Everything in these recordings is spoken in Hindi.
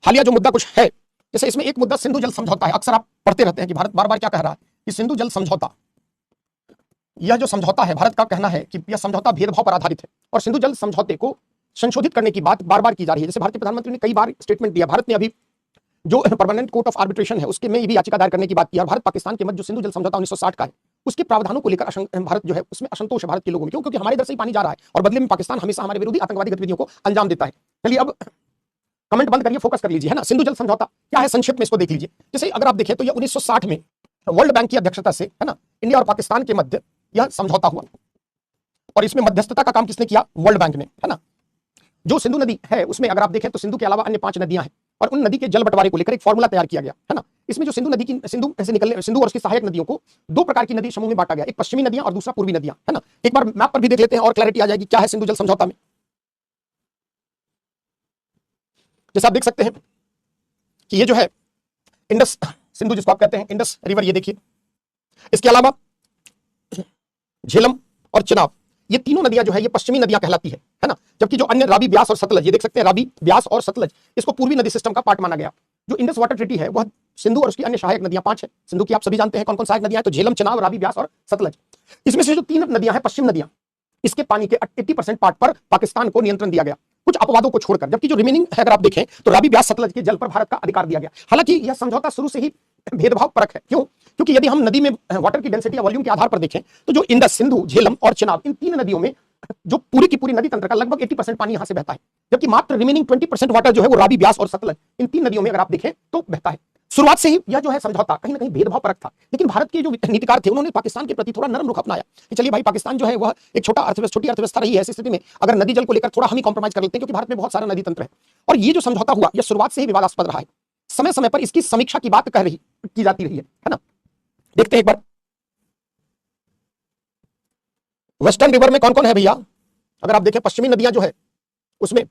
हालिया जो मुद्दा कुछ है, जैसे इसमें एक मुद्दा सिंधु जल समझौता है। अक्सर आप पढ़ते रहते हैं कि भारत बार बार क्या कह रहा है कि सिंधु जल समझौता, यह जो समझौता है, भारत का कहना है कि यह समझौता भेदभाव पर आधारित है और सिंधु जल समझौते को संशोधित करने की बात बार बार की जा रही है। जैसे भारतीय प्रधानमंत्री ने कई बार स्टेटमेंट दिया, भारत ने अभी जो परमानेंट कोर्ट ऑफ आर्बिट्रेशन है उसके में भी याचिका दायर करने की बात की और भारत पाकिस्तान के मध्य जो सिंधु जल समझौता 1960 का है उसके प्रावधानों को लेकर भारत जो है उसमें असंतोष है भारत के लोगों में। क्यों? क्योंकि हमारे इधर से ही पानी जा रहा है और बदले में पाकिस्तान हमेशा हमारे विरोधी आतंकवादी गतिविधियों को अंजाम देता है। चलिए अब कमेंट बंद करिए, फोकस कर लीजिए, है ना। सिंधु जल समझौता क्या है, संक्षेप में इसको देख लीजिए। जैसे अगर आप देखें तो यह 1960 में वर्ल्ड बैंक की अध्यक्षता से, है ना, इंडिया और पाकिस्तान के मध्य यह समझौता हुआ और इसमें मध्यस्थता का काम किसने किया? वर्ल्ड बैंक ने, है ना। जो सिंधु नदी है उसमें अगर आप देखें तो सिंधु के अलावा अन्य 5 नदियां हैं और उन नदी के जल बंटवारे को लेकर एक फॉर्मूला तैयार किया गया, है ना। इसमें जो सिंधु नदी की सिंधु और उसकी सहायक नदियों को 2 प्रकार की नदी समूह में बांटा गया, एक पश्चिमी नदियां और दूसरा पूर्वी नदियां, है ना। एक बार मैप पर भी देख लेते हैं और क्लैरिटी आ जाएगी क्या है सिंधु जल समझौता में। जैसे आप देख सकते हैं कि ये जो है इंडस सिंधु जिसको आप कहते हैं इंडस रिवर, ये देखिए। इसके अलावा झेलम और चिनाब, ये तीनों नदियां जो है ये पश्चिमी नदियां कहलाती है ना। जबकि जो अन्य रावी, ब्यास और सतलज, ये देख सकते हैं रावी, ब्यास और सतलज, इसको पूर्वी नदी सिस्टम का पार्ट माना गया। जो इंडस वाटर ट्रीटी है वह सिंधु और उसकी अन्य सहायक नदियां 5 है। सिंधु की आप सभी जानते हैं कौन कौन सहायक नदियां हैं, तो झेलम, चिनाब, रावी, ब्यास और सतलज। इसमें से जो 3 नदियां हैं पश्चिम नदियां, इसके पानी के 80% पार्ट पर पाकिस्तान को नियंत्रण दिया गया कुछ अपवादों को छोड़कर। जबकि जो रिमेनिंग है अगर आप देखें तो रावी, ब्यास, सतलज के जल पर भारत का अधिकार दिया गया। हालांकि यह समझौता शुरू से ही भेदभाव परक है। क्यों? क्योंकि यदि हम नदी में वाटर की डेंसिटी या वॉल्यूम के आधार पर देखें तो जो इंडस, सिंधु, झेलम और चिनाब, इन 3 नदियों में जो पूरी की पूरी नदी तंत्र का लगभग 80% पानी यहां से बहता है, जबकि मात्र रिमेनिंग 20% वाटर जो है वो रावी, ब्यास और सतलज, इन 3 नदियों में अगर आप देखें तो बहता है। शुरुआत से ही यह जो है समझौता कहीं ना कहीं भेदभाव परक था, लेकिन भारत के जो नीतिकार थे उन्होंने पाकिस्तान के प्रति थोड़ा नरम रुख अपनाया कि चलिए भाई, पाकिस्तान जो है वह एक छोटी अर्थव्यवस्था रही है, ऐसी स्थिति में अगर नदी जल को लेकर थोड़ा हम ही कॉम्प्रोमाइज कर लेते हैं, क्योंकि भारत में बहुत सारा नदी तंत्र है। और ये जो समझौता हुआ यह शुरुआत से ही विवादास्पद रहा है। समय समय पर इसकी समीक्षा की बात की जाती रही है ना। देखते हैं एक बार वेस्टर्न रिवर में कौन कौन है भैया। अगर आप देखें पश्चिमी नदियां जो है उसमें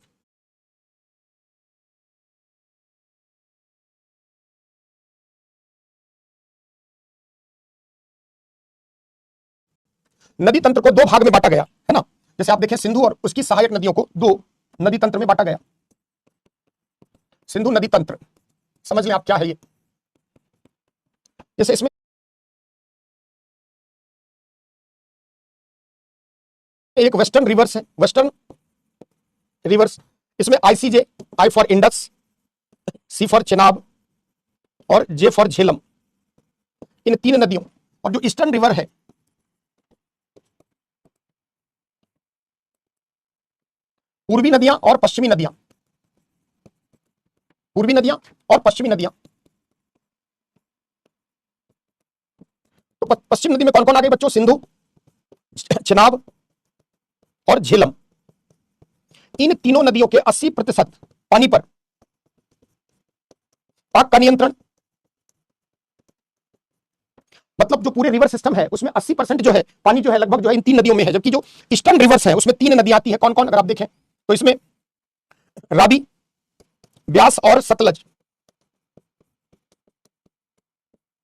नदी तंत्र को 2 भाग में बांटा गया, है ना। जैसे आप देखें सिंधु और उसकी सहायक नदियों को 2 नदी तंत्र में बांटा गया। सिंधु नदी तंत्र समझ लें आप क्या है ये। जैसे इसमें एक वेस्टर्न रिवर्स है, वेस्टर्न रिवर्स, इसमें ICJ, I for Indus, C for Chenab और J फॉर झेलम, इन 3 नदियों। और जो ईस्टर्न रिवर है पूर्वी नदियां और पश्चिमी नदियां, पूर्वी नदियां और पश्चिमी नदियां। तो पश्चिम नदी में कौन कौन आ गए बच्चों? सिंधु, चिनाब और झेलम। इन तीनों नदियों के 80% पानी पर पाक का नियंत्रण, मतलब जो पूरे रिवर सिस्टम है उसमें 80% जो है पानी जो है लगभग जो है इन 3 नदियों में है। जबकि जो ईस्टर्न रिवर्स है उसमें 3 नदियां आती है, कौन कौन? अगर आप देखें तो इसमें रावी, ब्यास और सतलज,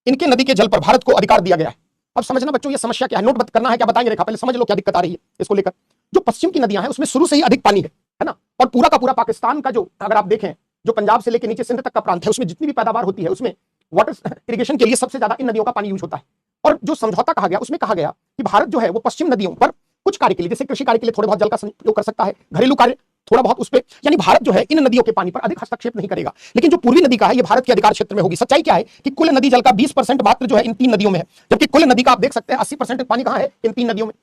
इनके नदी के जल पर भारत को अधिकार दिया गया है। अब समझना बच्चों ये समस्या क्या है, नोट करना है क्या, बताएंगे रेखा, पहले समझ लो क्या दिक्कत आ रही है इसको लेकर। जो पश्चिम की नदियां हैं उसमें शुरू से ही अधिक पानी है ना। और पूरा का पूरा पाकिस्तान का जो अगर आप देखें जो पंजाब से लेकर नीचे सिंध तक का प्रांत है उसमें जितनी भी पैदावार होती है उसमें वाटर इरिगेशन के लिए सबसे ज्यादा इन नदियों का पानी यूज होता है। और जो समझौता कहा गया उसमें कहा गया कि भारत जो है वो पश्चिम नदियों पर कुछ कार्य के लिए, जैसे कृषि कार्य के लिए थोड़े बहुत जल का उपयोग कर सकता है, घरेलू कार्य थोड़ा बहुत उस पर, यानी भारत जो है इन नदियों के पानी पर अधिक हस्तक्षेप नहीं करेगा। लेकिन जो पूर्वी नदी का है ये भारत के अधिकार क्षेत्र में होगी। सच्चाई क्या है कि कुल नदी जल का 20% मात्र जो है इन 3 नदियों में है, जबकि कुल नदी का आप देख सकते हैं 80% पानी कहां है? इन 3 नदियों में।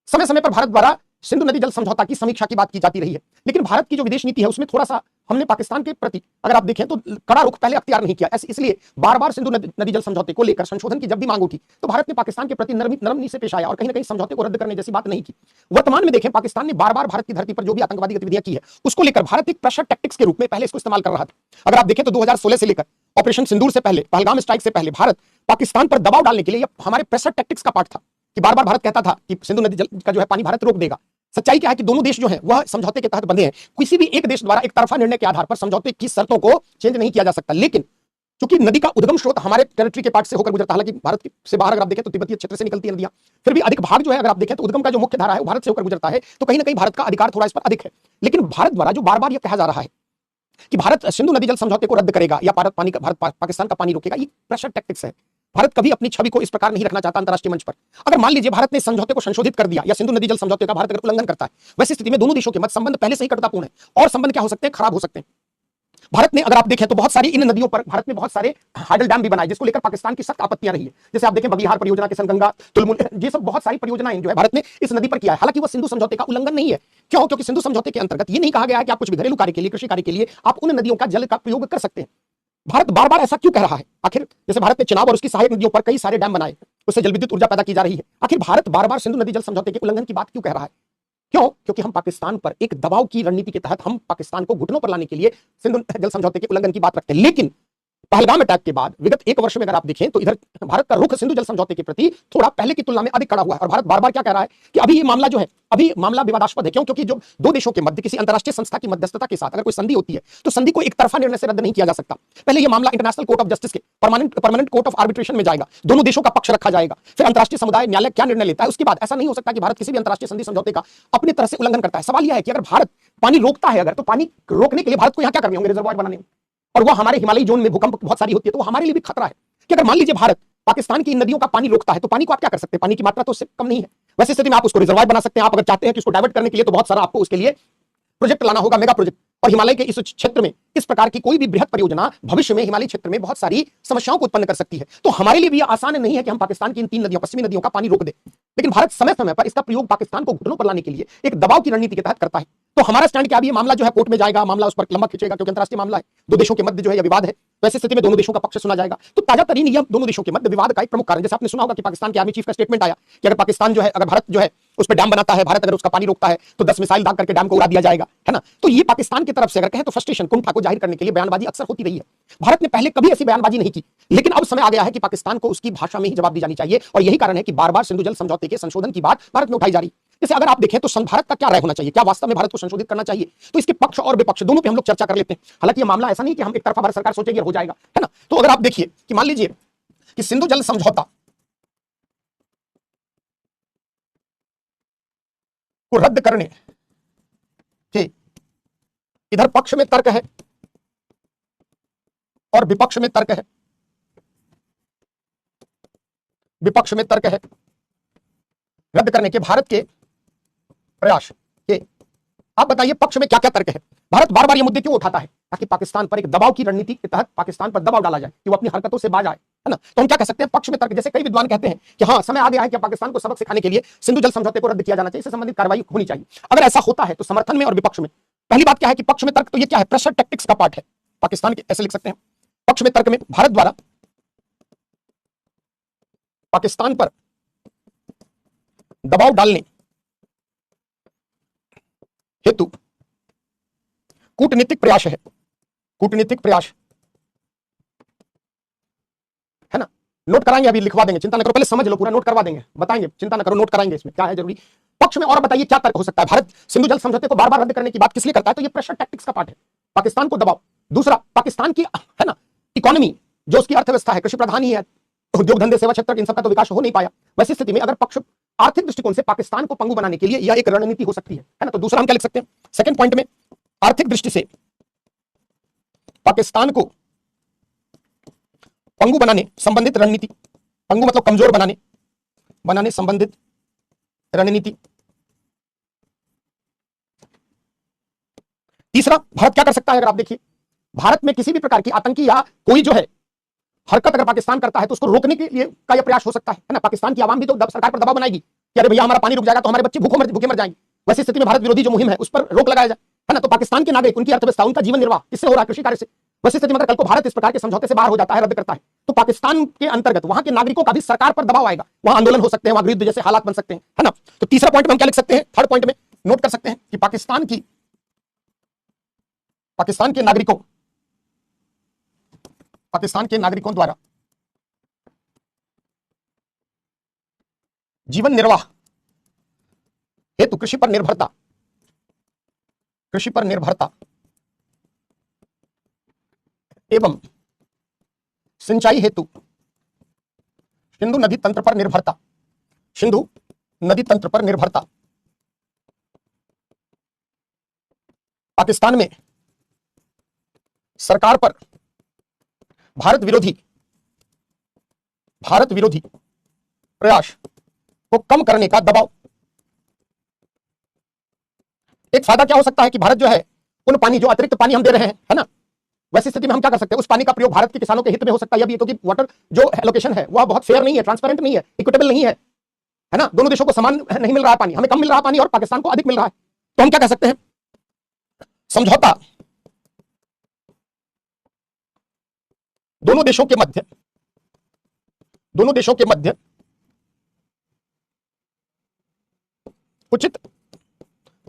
समय समय पर भारत द्वारा सिंधु नदी जल समझौता की समीक्षा की बात की जाती रही है, लेकिन भारत की जो विदेश नीति है उसमें थोड़ा सा हमने पाकिस्तान के प्रति अगर आप देखें तो कड़ा रुख पहले अख्तियार नहीं किया। इसलिए बार बार सिंधु नदी जल समझौते को लेकर संशोधन की जब भी मांग उठी तो भारत ने पाकिस्तान के प्रति नरमी से पेश आया और कहीं ना कहीं समझौते को रद्द करने जैसी बात नहीं की। वर्तमान में देखें पाकिस्तान ने बार बार भारत की धरती पर जो भी आतंकवादी गतिविधियां की है उसको लेकर भारत एक प्रेशर टैक्टिक्स के रूप में पहले इसको इस्तेमाल कर रहा था। अगर आप देखें तो 2016 से लेकर ऑपरेशन सिंदूर से पहले, पहलगाम स्ट्राइक से पहले भारत पाकिस्तान पर दबाव डालने के लिए हमारे प्रेशर टैक्टिक्स का पार्ट था कि बार बार भारत कहता था कि सिंधु नदी जल का जो है पानी भारत रोक देगा। सच्चाई क्या है कि दोनों देश जो हैं वह समझौते के तहत बंधे हैं। किसी भी एक देश द्वारा एक तरफा निर्णय के आधार पर समझौते की शर्तों को चेंज नहीं किया जा सकता। लेकिन क्योंकि नदी का उद्गम स्रोत हमारे टेरिटरी के पार्ट से होकर गुजरता है, हालांकि भारत से बाहर अगर आप देखें तो तिब्बतीय क्षेत्र से निकलती है नदियां, फिर भी अधिक भाग जो है अगर आप देखें तो उद्गम का जो मुख्य धारा है वो भारत से होकर गुजरता है, तो कहीं ना कहीं भारत का अधिकार थोड़ा इस पर अधिक है। लेकिन भारत द्वारा जो बार बार यह कहा जा रहा है कि भारत सिंधु नदी जल समझौते को रद्द करेगा या भारत पाकिस्तान का पानी रोकेगा, ये प्रेशर टैक्टिक्स है। भारत कभी अपनी छवि को इस प्रकार नहीं रखना चाहता अंतरराष्ट्रीय मंच पर। अगर मान लीजिए भारत ने समझौते को संशोधित कर दिया या सिंधु नदी जल समझौते का भारत अगर उल्लंघन करता है, वैसी स्थिति में दोनों देशों के मध्य संबंध पहले से ही कटुतापूर्ण है और संबंध क्या हो सकते हैं, खराब हो सकते हैं। भारत ने अगर आप देखें तो बहुत सारी इन नदियों पर भारत ने बहुत सारे हाइडल डैम भी बनाए, जिसको लेकर पाकिस्तान की सख्त आपत्तियां रही है। जैसे आप देखें बगीहार परियोजना, किशन गंगा, तुलमुल, ये सब बहुत सारी परियोजनाएं जो है भारत ने इस नदी पर किया है। हालांकि वो सिंधु समझौते का उल्लंघन नहीं है। क्यों? क्योंकि सिंधु समझौते के अंतर्गत ये नहीं कहा गया है कि आप कुछ भी घरेलू कार्य के लिए, कृषि कार्य के लिए आप उन नदियों का जल का प्रयोग कर सकते हैं। भारत बार बार ऐसा क्यों कह रहा है? आखिर जैसे भारत ने चिनाब और उसकी सहायक नदियों पर कई सारे डैम बनाए, उससे जल विद्युत ऊर्जा पैदा की जा रही है। आखिर भारत बार बार सिंधु नदी जल समझौते के उल्लंघन की बात क्यों कह रहा है? क्यों? क्योंकि हम पाकिस्तान पर एक दबाव की रणनीति के तहत हम पाकिस्तान को घुटनों पर लाने के लिए सिंधु जल समझौते के उल्लंघन की बात रखते हैं। लेकिन पहलगाम अटैक के बाद विगत एक वर्ष में अगर आप देखें तो इधर भारत का रुख सिंधु जल समझौते के प्रति थोड़ा पहले की तुलना में अधिक कड़ा हुआ है। और भारत बार बार क्या कह रहा है कि अभी ये मामला जो है, अभी मामला विवादास्पद है। क्यों? क्योंकि जो दो देशों के मध्य किसी अंतरराष्ट्रीय संस्था की मध्यस्थता के साथ अगर कोई संधि होती है तो संधि को एक तरफा निर्णय से रद्द नहीं किया जा सकता। पहले ये मामला इंटरनेशनल कोर्ट ऑफ जस्टिस के परमानेंट कोर्ट ऑफ आर्बिट्रेशन में जाएगा, दोनों देशों का पक्ष रखा जाएगा, फिर अंतरराष्ट्रीय समुदाय न्यायालय क्या निर्णय लेता है उसके बाद। ऐसा नहीं हो सकता कि भारत किसी भी अंतरराष्ट्रीय संधि समझौते का अपनी तरह से उल्लंघन करता है। सवाल यह है कि अगर भारत पानी रोकता है, अगर तो पानी रोकने के लिए भारत को यहां क्या करने होंगे? रिजर्वायर बनाने होंगे। और वो हमारे हिमालयी जोन में भूकंप बहुत सारी होती है, तो वो हमारे लिए भी खतरा है कि अगर मान लीजिए भारत पाकिस्तान की इन नदियों का पानी रोकता है तो पानी को आप क्या कर सकते हैं? पानी की मात्रा तो उससे कम नहीं है। वैसे स्थिति में आप उसको रिजर्वायर बना सकते हैं। आप अगर चाहते हैं कि उसको डाइवर्ट करने के लिए तो बहुत सारा आपको उसके लिए प्रोजेक्ट लाना होगा, मेगा प्रोजेक्ट। और हिमालय के इस क्षेत्र में इस प्रकार की कोई भी बृहत परियोजना भविष्य में हिमालय क्षेत्र में बहुत सारी समस्याओं को उत्पन्न कर सकती है। तो हमारे लिए भी यह आसान नहीं है कि हम पाकिस्तान की इन 3 नदियों, पश्चिमी नदियों का पानी रोक दे। लेकिन भारत समय समय पर इसका प्रयोग पाकिस्तान को घुटनों पर लाने के लिए एक दबाव की रणनीति के तहत करता है। तो हमारा स्टैंड क्या? ये मामला जो है कोर्ट में जाएगा, मामला उस पर लंबा खींचेगा क्योंकि अंतरराष्ट्रीय मामला है, दो देशों के मध्य जो है यह विवाद है। तो ऐसी स्थिति में दोनों देशों का पक्ष सुना जाएगा। तो ताजा तरीन यह दोनों देशों के मध्य विवाद का एक प्रमुख कारण, जैसे आपने सुना होगा कि पाकिस्तान के आर्मी चीफ का स्टेटमेंट आया कि अगर पाकिस्तान जो है, अगर भारत जो है उस पर डैम बनाता है, भारत अगर उसका पानी रोकता है तो 10 मिसाइल दाग करके डैम को उड़ा दिया जाएगा, है ना। तो ये पाकिस्तान की तरफ से अगर कहें तो फ्रस्ट्रेशन, कुंठा को जाहिर करने के लिए बयानबाजी अक्सर होती रही है। भारत ने पहले कभी ऐसी बयानबाजी नहीं की, लेकिन अब समय आ गया है कि पाकिस्तान को उसकी भाषा में ही जवाब दी जानी चाहिए। और यही कारण है कि बार बार सिंधु जल समझौते के संशोधन की बात भारत में उठाई जा रही है। जैसे अगर आप देखें तो भारत का क्या राय होना चाहिए, क्या वास्तव में भारत को संशोधित करना चाहिए? तो इसके पक्ष और विपक्ष दोनों पे हम लोग चर्चा कर लेते हैं। हालांकि ये मामला ऐसा नहीं कि हम एक तरफा भारत सरकार सोचेगी और हो जाएगा, है ना। तो अगर आप देखिए कि मान लीजिए कि सिंधु जल समझौता को रद्द करने के इधर पक्ष में तर्क है और विपक्ष में तर्क है, विपक्ष में तर्क है रद्द करने के भारत के प्रयास के। आप बताइए पक्ष में क्या क्या तर्क है? भारत बार बार ये मुद्दे क्यों उठाता है? ताकि पाकिस्तान पर एक दबाव की रणनीति के तहत पाकिस्तान पर दबाव डाला जाए कि वो अपनी हरकतों से बाज आए, है ना। तो हम क्या कह सकते हैं? पक्ष में तर्क, जैसे कई विद्वान कहते हैं कि हाँ समय आ गया है कि पाकिस्तान को सबक सिखाने के लिए सिंधु जल समझौते को रद्द किया जाना चाहिए, इससे संबंधित कार्रवाई होनी चाहिए। अगर ऐसा होता है तो समर्थन में और विपक्ष में पहली बात क्या है कि पक्ष में तर्क तो ये क्या है? प्रेशर टैक्टिक्स का पार्ट है पाकिस्तान के, ऐसे लिख सकते हैं। पक्ष में तर्क में भारत द्वारा पाकिस्तान पर दबाव डालने हेतु कूटनीतिक प्रयास है, कूटनीतिक प्रयास, है ना। नोट कराएंगे, अभी लिखवा देंगे, चिंता न करो, पहले समझ लो, पूरा नोट करवा देंगे, बताएंगे, चिंता न करो, नोट कराएंगे इसमें क्या है जरूरी। पक्ष में और बताइए क्या तर्क हो सकता है? भारत सिंधु जल समझौते को बार बार रद्द करने की बात किस लिए करता है? तो ये प्रेशर टैक्टिक्स का पार्ट है, पाकिस्तान को दबाव। दूसरा, पाकिस्तान की, है ना, इकोनॉमी, जो उसकी अर्थव्यवस्था है, कृषि प्रधान ही है, उद्योग धंधे सेवा क्षेत्र इन सबका तो विकास हो नहीं पाया। वैसी स्थिति में अगर पक्ष आर्थिक दृष्टिकोण से पाकिस्तान को पंगु बनाने के लिए यह एक रणनीति हो सकती है ना। तो दूसरा हम क्या लिख सकते हैं सेकंड पॉइंट में? आर्थिक दृष्टि से पाकिस्तान को पंगु बनाने संबंधित रणनीति, पंगु मतलब कमजोर बनाने, बनाने संबंधित रणनीति। तीसरा, भारत क्या कर सकता है? अगर आप देखिए भारत में किसी भी प्रकार की आतंकी या कोई जो है हरकत अगर पाकिस्तान करता है तो उसको रोकने के लिए का यह प्रयास हो सकता है ना। पाकिस्तान की आवाम भी तो सरकार पर दबाव बनाएगी कि अरे भैया हमारा पानी रुक जाएगा तो हमारे बच्चे भूखे मर जाएंगे। वैसी स्थिति में भारत विरोधी जो मुहिम है उस पर रोक लगाया जाए, है ना। तो पाकिस्तान के नागरिक, उनकी अर्थव्यवस्था, उनका जीवन निर्वाह किससे हो रहा है? कृषि कार्य से। वैसी स्थिति में अगर कल को भारत इस प्रकार के समझौते से बाहर हो जाता है, रद्द करता है, तो पाकिस्तान के अंतर्गत वहां के नागरिकों का भी सरकार पर दबाव आएगा, वहां आंदोलन हो सकते हैं, वहां गृह जैसे हालात बन सकते हैं, है ना। तो तीसरा पॉइंट में हम क्या लिख सकते हैं? थर्ड पॉइंट में नोट कर सकते हैं कि पाकिस्तान के नागरिकों द्वारा जीवन निर्वाह हेतु कृषि पर निर्भरता एवं सिंचाई हेतु सिंधु नदी तंत्र पर निर्भरता पाकिस्तान में सरकार पर भारत विरोधी प्रयास को कम करने का दबाव। एक फायदा क्या हो सकता है कि भारत जो है उन पानी, जो अतिरिक्त पानी हम दे रहे हैं, है ना, वैसी स्थिति में हम क्या कर सकते हैं, उस पानी का प्रयोग भारत के किसानों के हित में हो सकता है, क्योंकि वाटर जो एलोकेशन है वह बहुत फेयर नहीं है, ट्रांसपेरेंट नहीं है, इक्विटेबल नहीं है ना, दोनों देशों को समान नहीं मिल रहा है पानी, हमें कम मिल रहा है पानी और पाकिस्तान को अधिक मिल रहा है। तो हम क्या कह सकते हैं, समझौता दोनों देशों के मध्य उचित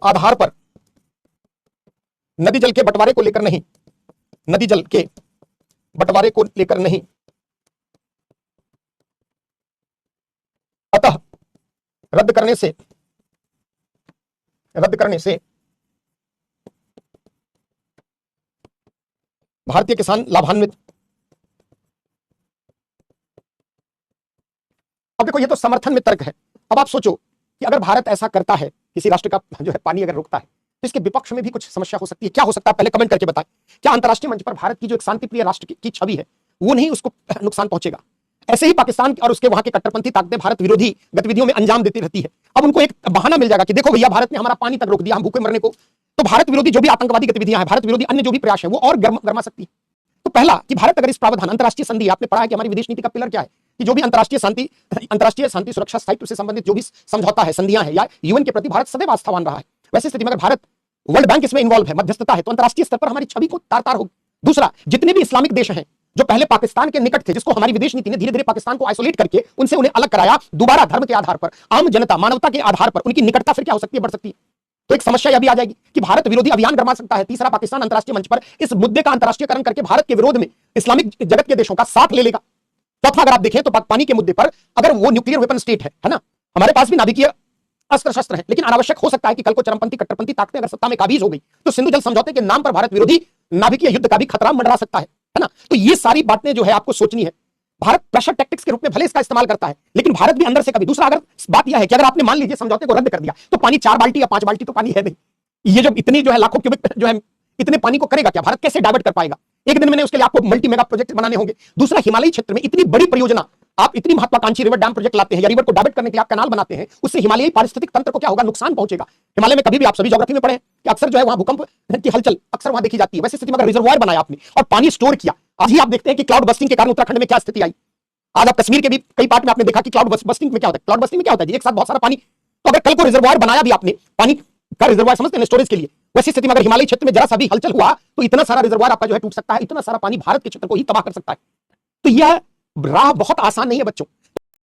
आधार पर नदी जल के बंटवारे को लेकर नहीं, अतः रद्द करने से भारतीय किसान लाभान्वित। अब देखो, ये तो समर्थन में तर्क है। अब आप सोचो कि अगर भारत ऐसा करता है, किसी राष्ट्र का जो है पानी अगर रोकता है, तो इसके विपक्ष में भी कुछ समस्या हो सकती है। क्या हो सकता है, पहले कमेंट करके बताएं। क्या अंतर्राष्ट्रीय मंच पर भारत की जो एक शांतिप्रिय राष्ट्र की छवि है, वो नहीं उसको नुकसान पहुंचेगा? ऐसे ही पाकिस्तान और उसके वहां के कट्टरपंथी ताकतें भारत विरोधी गतिविधियों में अंजाम देती रहती है। अब उनको एक बहाना मिल जाएगा कि देखो भैया, भारत ने हमारा पानी तक रोक दिया, हम भूखे मरने को, तो भारत विरोधी जो भी आतंकवादी गतिविधियां हैं, भारत विरोधी अन्य जो भी प्रयास है, वो और गरमा सकती है। तो पहला कि भारत अगर इस प्रावधान, अंतर्राष्ट्रीय संधि, आपने पढ़ा है कि हमारी विदेश नीति का पिलर क्या है, कि जो भी अंतर्राष्ट्रीय शांति सुरक्षा स्थायित्व से संबंधित जो भी समझौता है, संधियां हैं, या यूएन के प्रति भारत सदैव आस्थावान रहा है। वैसी स्थिति में अगर भारत, वर्ल्ड बैंक इसमें इन्वॉल्व है, मध्यस्थता है, तो अंतर्राष्ट्रीय स्तर पर हमारी छवि को तार-तार होगी। दूसरा, जितने भी इस्लामिक देश हैं जो पहले पाकिस्तान के निकट थे, जिसको हमारी विदेश नीति ने धीरे धीरे पाकिस्तान को आइसोलेट करके उनसे उन्हें अलग कराया, दोबारा धर्म के आधार पर, आम जनता, मानवता के आधार पर उनकी निकटता फिर क्या हो सकती है, बढ़ सकती है। तो एक समस्या यह भी आ जाएगी कि भारत विरोधी अभियान गरमा सकता है। तीसरा, पाकिस्तान अंतर्राष्ट्रीय मंच पर इस मुद्दे का अंतर्राष्ट्रीयकरण करके भारत के विरोध में इस्लामिक जगत के देशों का साथ ले लेगा। चौथा, अगर आप देखें तो पानी के मुद्दे पर अगर वो न्यूक्लियर वेपन स्टेट है ना, हमारे पास भी नाभिकीय अस्त्र शस्त्र है, लेकिन अनावश्यक हो सकता है कि कल को चरमपंथी कट्टरपंथी ताकतें अगर सत्ता में काबिज हो गई, तो सिंधु जल समझौते के नाम पर भारत विरोधी नाभिकीय युद्ध का भी खतरा मंडरा सकता है ना। तो ये सारी बातें जो है आपको सोचनी है। भारत प्रेशर टैक्टिक्स के रूप में भले इसका इस्तेमाल करता है, लेकिन भारत भी अंदर से कभी। दूसरा, अगर बात यह है कि अगर आपने मान लीजिए समझौते को रद्द कर दिया, तो पानी 4 बाल्टी या 5 बाल्टी तो पानी है नहीं। ये जो इतनी जो है लाखों क्यूबिक जो है, इतने पानी को करेगा क्या भारत, कैसे डाइवर्ट कर पाएगा? एक दिन में उसके लिए आपको मल्टी मेगा प्रोजेक्ट बनाने होंगे। दूसरा, हिमालयी क्षेत्र में इतनी बड़ी परियोजना, आप इतनी महत्वाकांक्षी रिवर डैम प्रोजेक्ट लाते हैं या रिवर को डाइवर्ट करने के लिए आप कैनाल बनाते हैं, उससे हिमालयी पारिस्थितिक तंत्र को क्या होगा, नुकसान पहुंचेगा। हिमालय में कभी भी, आप सभी ज्योग्राफी में पढ़े कि अक्सर जो है वहां भूकंप की हलचल अक्सर वहां देखी जाती है। वैसी स्थिति में अगर रिजर्वायर बनाया आपने और पानी स्टोर किया, आज ही आप देखते हैं कि क्लाउड बस्टिंग के कारण उत्तराखंड में क्या स्थिति आई। आज आप कश्मीर के भी कई पार्ट में आपने देखा कि क्लाउड बस्टिंग में क्या होता है। क्लाउड बस्टिंग में क्या होता है जी, एक साथ बहुत सारा पानी। तो अगर कल को रिजर्वायर बनाया भी आपने, पानी का रिजर्वायर समझते हैं स्टोरेज के लिए, वैसी स्थिति में अगर हिमालय क्षेत्र में जरा सा भी हलचल हुआ, तो इतना सारा रिजर्वायर आपका जो है टूट सकता है, इतना सारा पानी भारत के क्षेत्र को ही तबाह कर सकता है। तो यह राह बहुत आसान नहीं है बच्चों।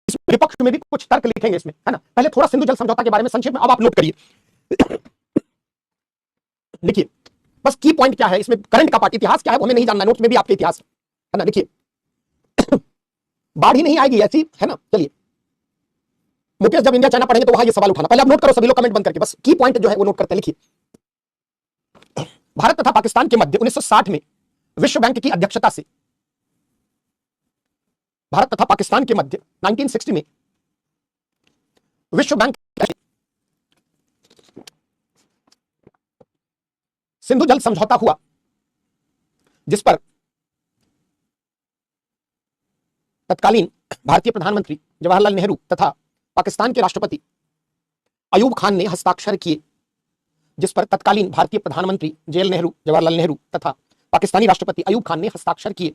इस विपक्ष में भी कुछ तर्क लिखेंगे इसमें, है ना। पहले थोड़ा सिंधु जल समझौता के बारे में संक्षेप में अब आप नोट करिए। लिखिए बस की पॉइंट क्या है इसमें, करंट का पार्ट, इतिहास क्या है वो हमें नहीं जानना, नोट्स में भी आपके इतिहास है ना। लिखिए, बाढ़ ही नहीं आएगी ऐसी, है ना। चलिए मुकेश, जब इंडिया चाइना पढ़ेंगे तो वहां ये सवाल उठाना। पहले आप नोट करो, सभी लोग कमेंट बंद करके, बस की पॉइंट जो है वो नोट करते हैं। लिखिए, भारत तथा पाकिस्तान के मध्य 1960 में विश्व बैंक की अध्यक्षता से, भारत तथा पाकिस्तान के मध्य 1960 में विश्व बैंक सिंधु जल समझौता हुआ, जिस पर तत्कालीन भारतीय प्रधानमंत्री जवाहरलाल नेहरू तथा पाकिस्तान के राष्ट्रपति अयूब खान ने हस्ताक्षर किए। जिस पर तत्कालीन भारतीय प्रधानमंत्री जवाहरलाल नेहरू तथा पाकिस्तानी राष्ट्रपति अयूब खान ने हस्ताक्षर किए।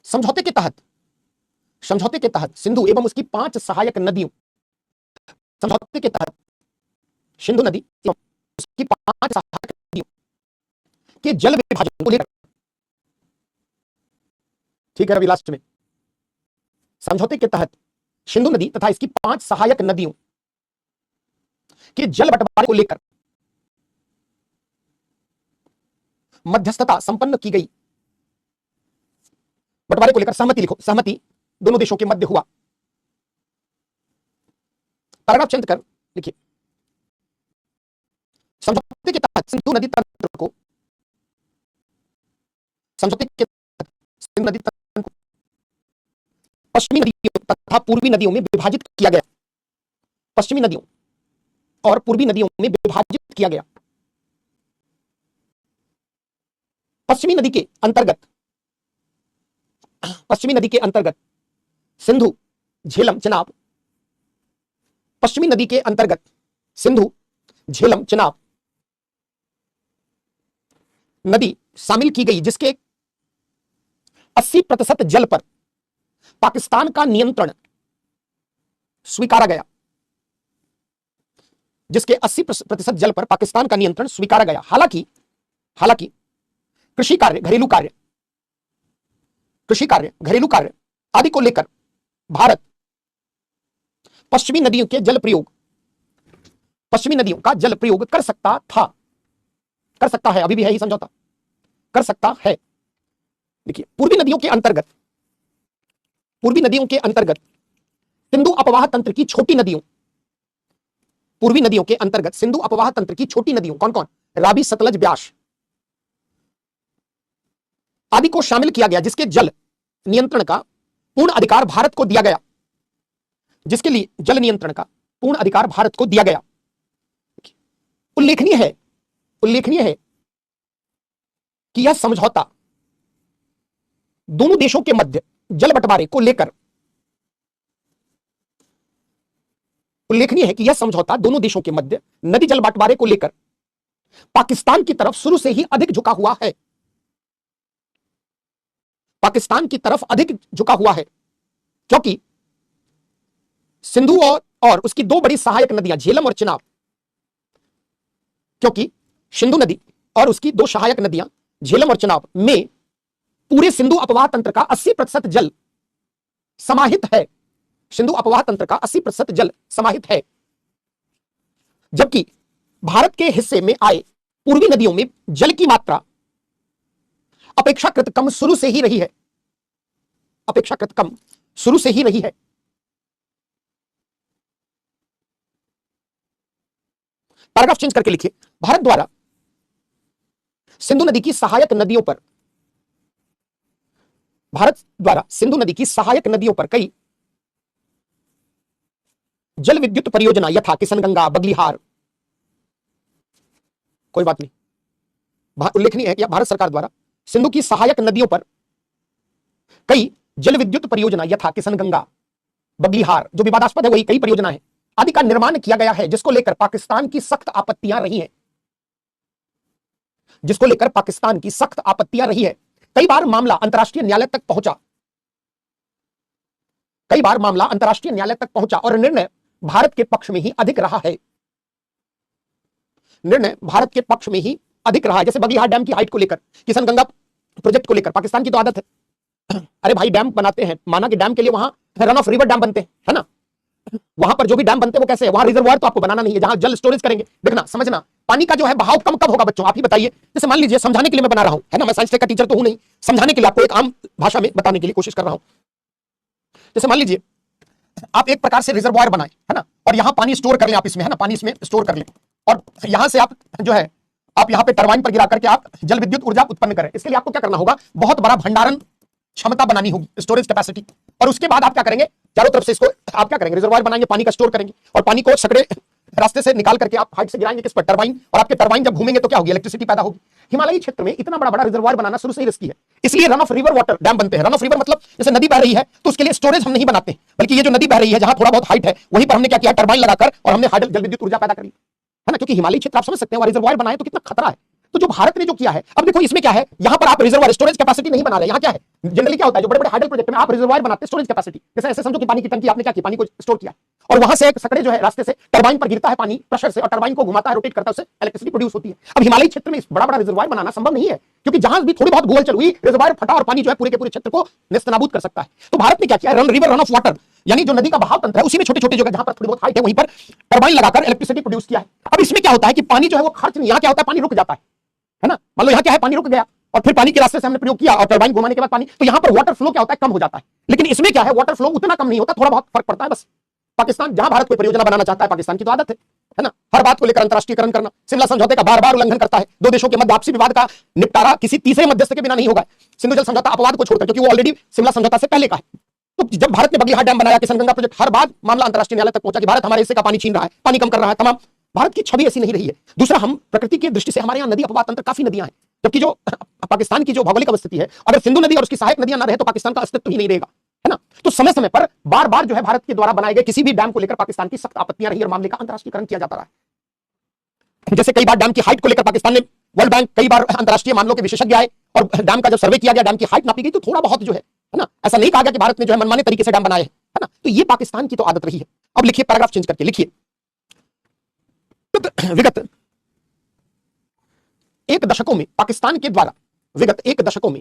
समझौते के तहत सिंधु एवं उसकी 5 सहायक नदियों, समझौते के तहत सिंधु नदी एवं उसकी 5 सहायक नदियों के जल विभाजन को लेकर, ठीक है रवि, लास्ट में, समझौते के तहत सिंधु नदी तथा इसकी 5 सहायक नदियों के जल बंटवारे को लेकर मध्यस्थता संपन्न की गई। बंटवारे को लेकर सहमति लिखो, सहमति दोनों देशों के मध्य हुआ। पैराग्राफ चेंज कर लिखिए, समझौते के तहत सिंधु नदी तंत्र को, समझौते के तहत सिंधु नदी तंत्र को पश्चिमी नदियों तथा पूर्वी नदियों में विभाजित किया गया। पश्चिमी नदियों और पूर्वी नदियों में विभाजित किया गया। पश्चिमी नदी के अंतर्गत सिंधु, झेलम, चिनाब, पश्चिमी नदी के अंतर्गत सिंधु, झेलम, चिनाब नदी शामिल की गई, जिसके 80% जल पर पाकिस्तान का नियंत्रण स्वीकारा गया, जिसके 80% जल पर पाकिस्तान का नियंत्रण स्वीकारा गया। हालांकि कृषि कार्य, घरेलू कार्य आदि को लेकर भारत पश्चिमी नदियों का जल प्रयोग कर सकता है, अभी भी है ही समझौता, कर सकता है। देखिए, पूर्वी नदियों के अंतर्गत सिंधु अपवाह तंत्र की छोटी नदियों, पूर्वी नदियों के अंतर्गत सिंधु अपवाह तंत्र की छोटी नदियों कौन कौन? रावी, सतलज, ब्यास आदि को शामिल किया गया, जिसके जल नियंत्रण का पूर्ण अधिकार भारत को दिया गया, जिसके लिए जल नियंत्रण का पूर्ण अधिकार भारत को दिया गया। उल्लेखनीय है कि यह समझौता दोनों देशों के मध्य जल बंटवारे को लेकर नदी जल बंटवारे को लेकर पाकिस्तान की तरफ शुरू से ही अधिक झुका हुआ है। क्योंकि सिंधु और उसकी दो बड़ी सहायक नदियां झेलम और चिनाब, क्योंकि सिंधु नदी और उसकी दो सहायक नदियां झेलम और चिनाब में पूरे सिंधु अपवाह तंत्र का 80% जल समाहित है। जबकि भारत के हिस्से में आए पूर्वी नदियों में जल की मात्रा अपेक्षाकृत कम शुरू से ही रही है। पैराग्राफ चेंज करके लिखिए, भारत द्वारा सिंधु नदी की सहायक नदियों पर कई जल विद्युत परियोजना यथा किशनगंगा, बगलीहार, कोई बात नहीं, उल्लेखनीय है कि भारत सरकार द्वारा सिंधु की सहायक नदियों पर कई जल विद्युत परियोजना यथा किशनगंगा, बगलीहार, जो विवादास्पद है वही कई परियोजना है आदि का निर्माण किया गया है, जिसको लेकर पाकिस्तान की सख्त आपत्तियां रही है। कई बार मामला अंतर्राष्ट्रीय न्यायालय तक पहुंचा और निर्णय भारत के पक्ष में ही अधिक रहा है। जैसे बगलीहार डैम की हाइट को लेकर, किशनगंगा प्रोजेक्ट को लेकर पाकिस्तान की तो आदत है, अरे भाई डैम बनाते हैं, माना कि डैम के लिए वहां रन ऑफ रिवर डैम बनते हैं, है ना, वहां पर जो भी डैम बनते हैं वो कैसे है, वहां रिजर्वायर तो आपको बनाना नहीं है, जहां जल स्टोरेज करेंगे। देखना, समझना, पानी का जो है बहाव कम कब होगा बच्चों, आप ही बताइए। जैसे मान लीजिए, समझाने के लिए मैं बना रहा हूं, है ना, मैं साइंस का टीचर तो हूं नहीं, समझाने के लिए आपको एक आम भाषा में बताने के लिए कोशिश कर रहा हूं। जैसे मान लीजिए आप एक प्रकार से रिजर्वायर बनाए, है ना, और यहां पानी स्टोर कर लें आप इसमें, है ना, पानी इसमें स्टोर कर लें, और यहां से आप जो है आप यहां पे टरबाइन पर गिरा करके आप जल विद्युत ऊर्जा उत्पन्न करें। इसके लिए आपको क्या करना होगा, बहुत बड़ा भंडारण क्षमता बनानी होगी, स्टोरेज कैपेसिटी, और उसके बाद आप क्या करेंगे, चारों तरफ से इसको आप क्या करेंगे, रिजर्वायर बनाएंगे, पानी का स्टोर करेंगे, और पानी को सकड़े रास्ते से निकाल करके आप हाइट से गिराएंगे किस पर, टरबाइन, और आपके टरबाइन जब घूमेंगे तो क्या होगी, इलेक्ट्रिसिटी पैदा होगी। हिमालयी क्षेत्र में इतना बड़ा रिजर्वायर बनाना शुरू से ही रिस्की है, इसलिए run of river water dam बनते हैं। रन ऑफ रिवर मतलब जैसे नदी बह रही है तो उसके लिए स्टोरेज हम नहीं बनाते, बल्कि ये जो नदी बह रही है जहां थोड़ा बहुत हाइट है वहीं पर हमने क्या किया, टरबाइन लगाकर और हमने हाइडल जल विद्युत ऊर्जा पैदा करी, है ना, क्योंकि हिमालयी क्षेत्र आप समझ सकते हैं रिजर्वायर बनाए तो कितना खतरा है। तो जो भारत ने जो किया है, अब देखो इसमें क्या है, यहां पर आप रिजर्वायर स्टोरेज कैपेसिटी नहीं बना रहे, यहां क्या है, जनरली क्या होता है, जो बड़े बड़े हाइडल प्रोजेक्ट में आप रिजर्वायर बनाते हैं स्टोरेज कैपेसिटी, जैसे ऐसे समझो कि पानी की टंकी आपने क्या की, पानी को स्टोर किया और वहां से एक सकड़े जो है रास्ते से टरबाइन पर गिरता है पानी प्रेशर से, और टरबाइन को घुमाता है, रोटेट करता है, उससे इलेक्ट्रिसिटी प्रोड्यूस होती है। अब हिमालयी क्षेत्र में बड़ा बड़ा रिजर्वायर बनाना संभव नहीं है, क्योंकि जहां भी थोड़ी बहुत भूगोल हुई, रिजर्वायर फटा और पानी जो है पूरे के पूरे क्षेत्र को नेस्तनाबूद कर सकता है। तो भारत ने क्या किया, रिवर रन ऑफ वाटर, यानी जो नदी का बहाव तंत्र है उसी में छोटे छोटे जगह जहां पर थोड़ी बहुत हाइट है वहीं पर टरबाइन लगाकर इलेक्ट्रिसिटी प्रोड्यूस किया है। अब इसमें क्या होता है कि पानी जो है वो खर्च नहीं, यहां क्या होता है, पानी रुक जाता है ना, मान लो यहाँ क्या है, पानी रुक गया और फिर पानी के रास्ते से हमने प्रयोग किया और टरबाइन घुमाने के बाद पानी, तो यहाँ पर वाटर फ्लो क्या होता है, कम हो जाता है। लेकिन इसमें क्या है, वाटर फ्लो उतना कम नहीं होता, थोड़ा बहुत फर्क पड़ता है बस। पाकिस्तान जहां भारत कोई परियोजना बनाना चाहता है, पाकिस्तान की तो आदत है ना, हर बात को लेकर अंतरराष्ट्रीयकरण करना, शिमला समझौते का बार बार उल्लंघन करता है। दो देशों के मध्य आपसी विवाद का निपटारा किसी तीसरे मध्यस्थ के बिना नहीं होगा, सिंधु जल समझौता अपवाद को छोड़कर, क्योंकि वो ऑलरेडी शिमला समझौता से पहले का है। तो जब भारत ने बगलीहार डैम बनाया, किशनगंगा प्रोजेक्ट, हर बार मामला अंतरराष्ट्रीय न्यायालय तक पहुंचा कि भारत हमारे हिस्से का पानी छीन रहा है, पानी कम कर रहा है, तमाम। भारत की छवि ऐसी नहीं रही है। दूसरा, हम प्रकृति की दृष्टि से हमारे यहाँ नदी अपवाह तंत्र काफी नदियां हैं, जबकि जो पाकिस्तान की जो भौगोलिक अवस्थिति है, अगर सिंधु नदी और उसकी सहायक नदियां ना रहे तो पाकिस्तान का अस्तित्व ही नहीं रहेगा, है ना। तो समय समय पर बार बार जो है भारत के द्वारा बनाए गए किसी भी डैम को लेकर पाकिस्तान की सख्त आपत्तियां रही और मामले का अंतरराष्ट्रीयकरण किया जाता रहा है। जैसे कई बार डैम की हाइट को लेकर पाकिस्तान ने, वर्ल्ड बैंक कई बार अंतरराष्ट्रीय मामलों के विशेषज्ञ आए और डैम का जब सर्वे किया गया, डैम की हाइट नापी गई, तो थोड़ा बहुत जो है ना, ऐसा नहीं कहा गया कि भारत ने जो है मनमाने तरीके से डैम बनाए हैं, है ना। तो ये पाकिस्तान की तो आदत रही है। अब लिखिए, पैराग्राफ चेंज करके लिखिए, विगत एक दशकों में पाकिस्तान के द्वारा, विगत एक दशकों में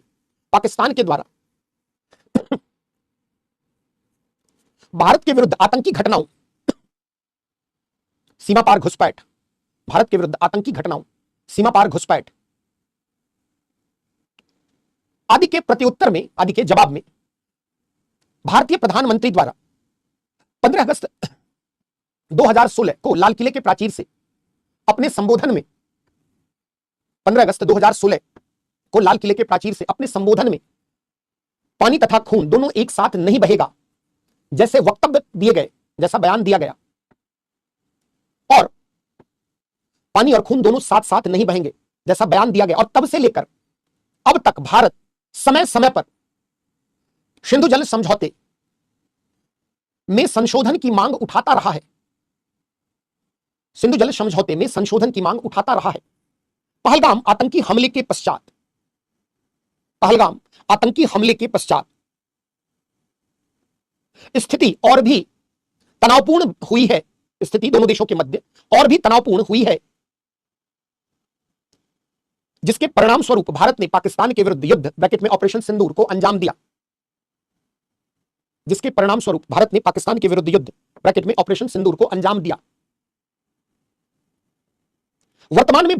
पाकिस्तान के द्वारा भारत के विरुद्ध आतंकी घटनाओं, सीमा पार घुसपैठ, भारत के विरुद्ध आतंकी घटनाओं, सीमा पार घुसपैठ आदि के प्रत्युत्तर में, आदि के जवाब में भारतीय प्रधानमंत्री द्वारा 15 अगस्त 2016 को लाल किले के प्राचीर से अपने संबोधन में, 15 अगस्त 2016 को लाल किले के प्राचीर से अपने संबोधन में पानी तथा खून दोनों एक साथ नहीं बहेगा जैसे वक्तव्य दिए गए, जैसा बयान दिया गया, और पानी और खून दोनों साथ साथ नहीं बहेंगे जैसा बयान दिया गया, और तब से लेकर अब तक भारत समय समय पर सिंधु जल समझौते में संशोधन की मांग उठाता रहा है, सिंधु जल समझौते में संशोधन की मांग उठाता रहा है। पहलगाम आतंकी हमले के पश्चात, पहलगाम आतंकी हमले के पश्चात स्थिति और भी तनावपूर्ण हुई है, स्थिति दोनों देशों के मध्य और भी तनावपूर्ण हुई है, जिसके परिणाम स्वरूप भारत ने पाकिस्तान के विरुद्ध युद्ध ब्रैकेट में ऑपरेशन सिंदूर को अंजाम दिया, जिसके परिणाम स्वरूप भारत ने पाकिस्तान के विरुद्ध युद्ध ब्रैकेट में ऑपरेशन सिंदूर को अंजाम दिया। वर्तमान में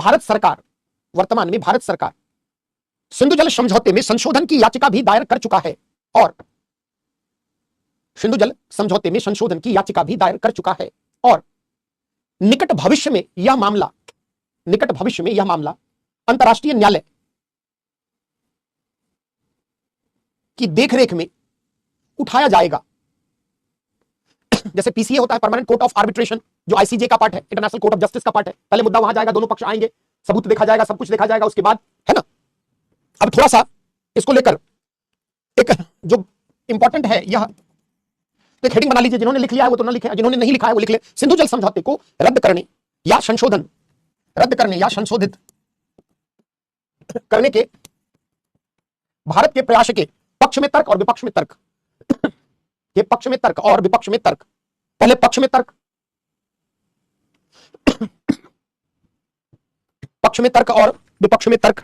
भारत सरकार सिंधु जल समझौते में संशोधन की याचिका भी दायर कर चुका है, और सिंधु जल समझौते में संशोधन की याचिका भी दायर कर चुका है, और निकट भविष्य में यह मामला अंतर्राष्ट्रीय न्यायालय की देखरेख में उठाया जाएगा। जैसे पीसीए होता है, परमानेंट कोर्ट ऑफ आर्बिट्रेशन, जो आईसीजे का पार्ट है, इंटरनेशनल कोर्ट ऑफ जस्टिस का पार्ट है। पहले मुद्दा वहां जाएगा, दोनों पक्ष आएंगे, सबूत देखा जाएगा, सब कुछ देखा जाएगा, उसके बाद, है ना। अब थोड़ा सा इसको लेकर एक जो इंपॉर्टेंट है, यह तो एक हेडिंग बना लीजिए, जिन्होंने लिख लिया है वो तो ना लिखे, जिन्होंने नहीं लिखा है वो लिख ले। सिंधु जल समझौते को रद्द करने या संशोधित करने के भारत के प्रयास के पक्ष में तर्क और विपक्ष में तर्क, के पक्ष में तर्क और विपक्ष में तर्क। पहले पक्ष में तर्क, पक्ष में तर्क और विपक्ष में तर्क।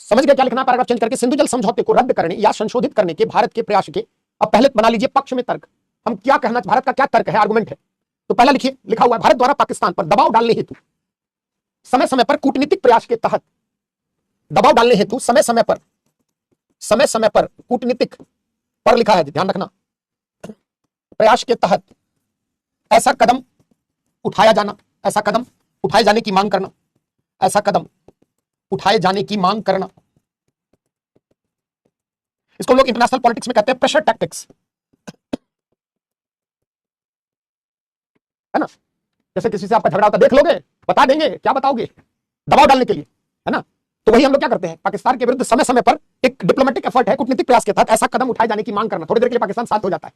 समझ गए क्या लिखना? पैराग्राफ चेंज करके, सिंधु जल समझौते को रद्द करने या संशोधित करने के भारत के प्रयास के, अब पहले बना लीजिए पक्ष में तर्क। हम क्या कहना, भारत का क्या तर्क है, आर्गुमेंट है। तो पहला लिखिए, लिखा हुआ है, भारत द्वारा पाकिस्तान पर दबाव डालने हेतु समय समय पर कूटनीतिक प्रयास के तहत, दबाव डालने हेतु समय समय पर कूटनीतिक पर लिखा है, ध्यान रखना, प्रयास के तहत ऐसा कदम उठाया जाना, ऐसा कदम उठाए जाने की मांग करना, ऐसा कदम उठाए जाने की मांग करना। इसको लोग इंटरनेशनल पॉलिटिक्स में कहते हैं प्रेशर टैक्टिक्स, है ना। जैसे किसी से आपका झगड़ा होता, देख लोगे, बता देंगे, क्या बताओगे, दबाव डालने के लिए, है ना। तो वही हम लोग क्या करते हैं, पाकिस्तान के विरुद्ध समय समय पर एक डिप्लोमेटिक एफर्ट है, कूटनीतिक प्रयास के तहत ऐसा कदम उठाए जाने की मांग करना। थोड़ी देर के लिए पाकिस्तान साथ हो जाता है।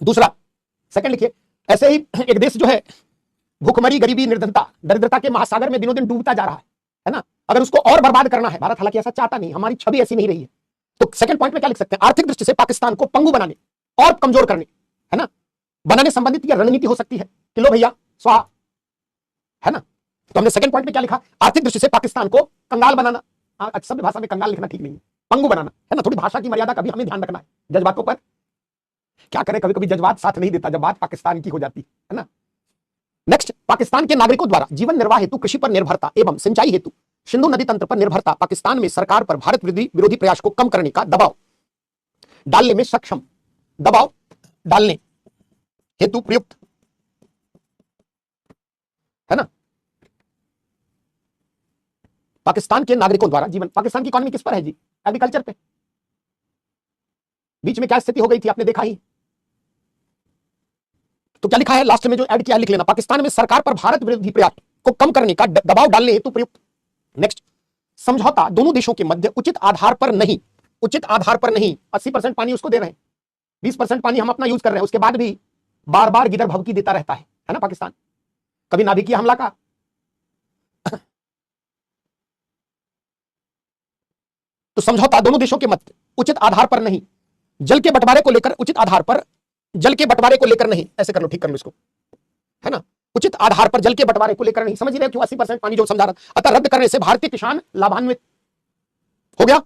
दूसरा, सेकंड लिखिए, ऐसे ही एक देश जो है भूखमरी, गरीबी, निर्धनता, दरिद्रता के महासागर में दिनों दिन डूबता जा रहा है ना। अगर उसको और बर्बाद करना है, भारत हालांकि ऐसा चाहता नहीं, हमारी छवि ऐसी नहीं रही है, तो सेकंड पॉइंट में क्या लिख सकते हैं, आर्थिक दृष्टि से पाकिस्तान को पंगु बनाने और कमजोर करने, है ना, बनाने संबंधित यह रणनीति हो सकती है कि लो भैया स्वाहा, है ना। तो हमने सेकंड पॉइंट में क्या लिखा, आर्थिक दृष्टि से पाकिस्तान को कंगाल बनाना। सभ्य भाषा में कंगाल लिखना ठीक नहीं है, पंगु बनाना, है ना। थोड़ी भाषा की मर्यादा का भी हमें ध्यान रखना है। जज्बातों पर क्या करें, कभी कभी जज्बात साथ नहीं देता जब बात पाकिस्तान की हो जाती है ना। नेक्स्ट, पाकिस्तान के नागरिकों द्वारा जीवन निर्वाह हेतु कृषि पर निर्भरता एवं सिंचाई हेतु सिंधु नदी तंत्र पर निर्भरता पाकिस्तान में सरकार पर भारत विरोधी प्रयास को कम करने का दबाव डालने में सक्षम, दबाव डालने हेतु प्रयुक्त, है ना। पाकिस्तान के नागरिकों द्वारा जीवन, पाकिस्तान की इकोनॉमी किस पर है जी, एग्रीकल्चर पे। बीच में क्या स्थिति हो गई थी आपने देखा ही, तो क्या लिखा है लास्ट में, जो ऐड किया है लिख लेना, पाकिस्तान में सरकार पर भारत विरोधी प्रयास को कम करने का दबाव डालने हेतु प्रयुक्त। नेक्स्ट, समझौता दोनों देशों के मध्य उचित आधार पर नहीं, उचित आधार पर नहीं। 80% पानी उसको दे रहे हैं, 20% पानी हम अपना यूज कर रहे हैं, उसके बाद भी बार बार गिदर भभकी देता रहता है ना पाकिस्तान। कभी नाभिकीय हमला का, तो समझौता दोनों देशों के मध्य उचित आधार पर नहीं, जल के बंटवारे को लेकर उचित आधार पर, जल के बंटवारे को लेकर नहीं, ऐसे कर लो, ठीक कर लो इसको, है ना, उचित आधार पर जल के बंटवारे को लेकर नहीं। समझ रहे हो क्यों 80% पानी जो समझा रहा, अतः रद्द करने से भारतीय किसान लाभान्वित हो गया,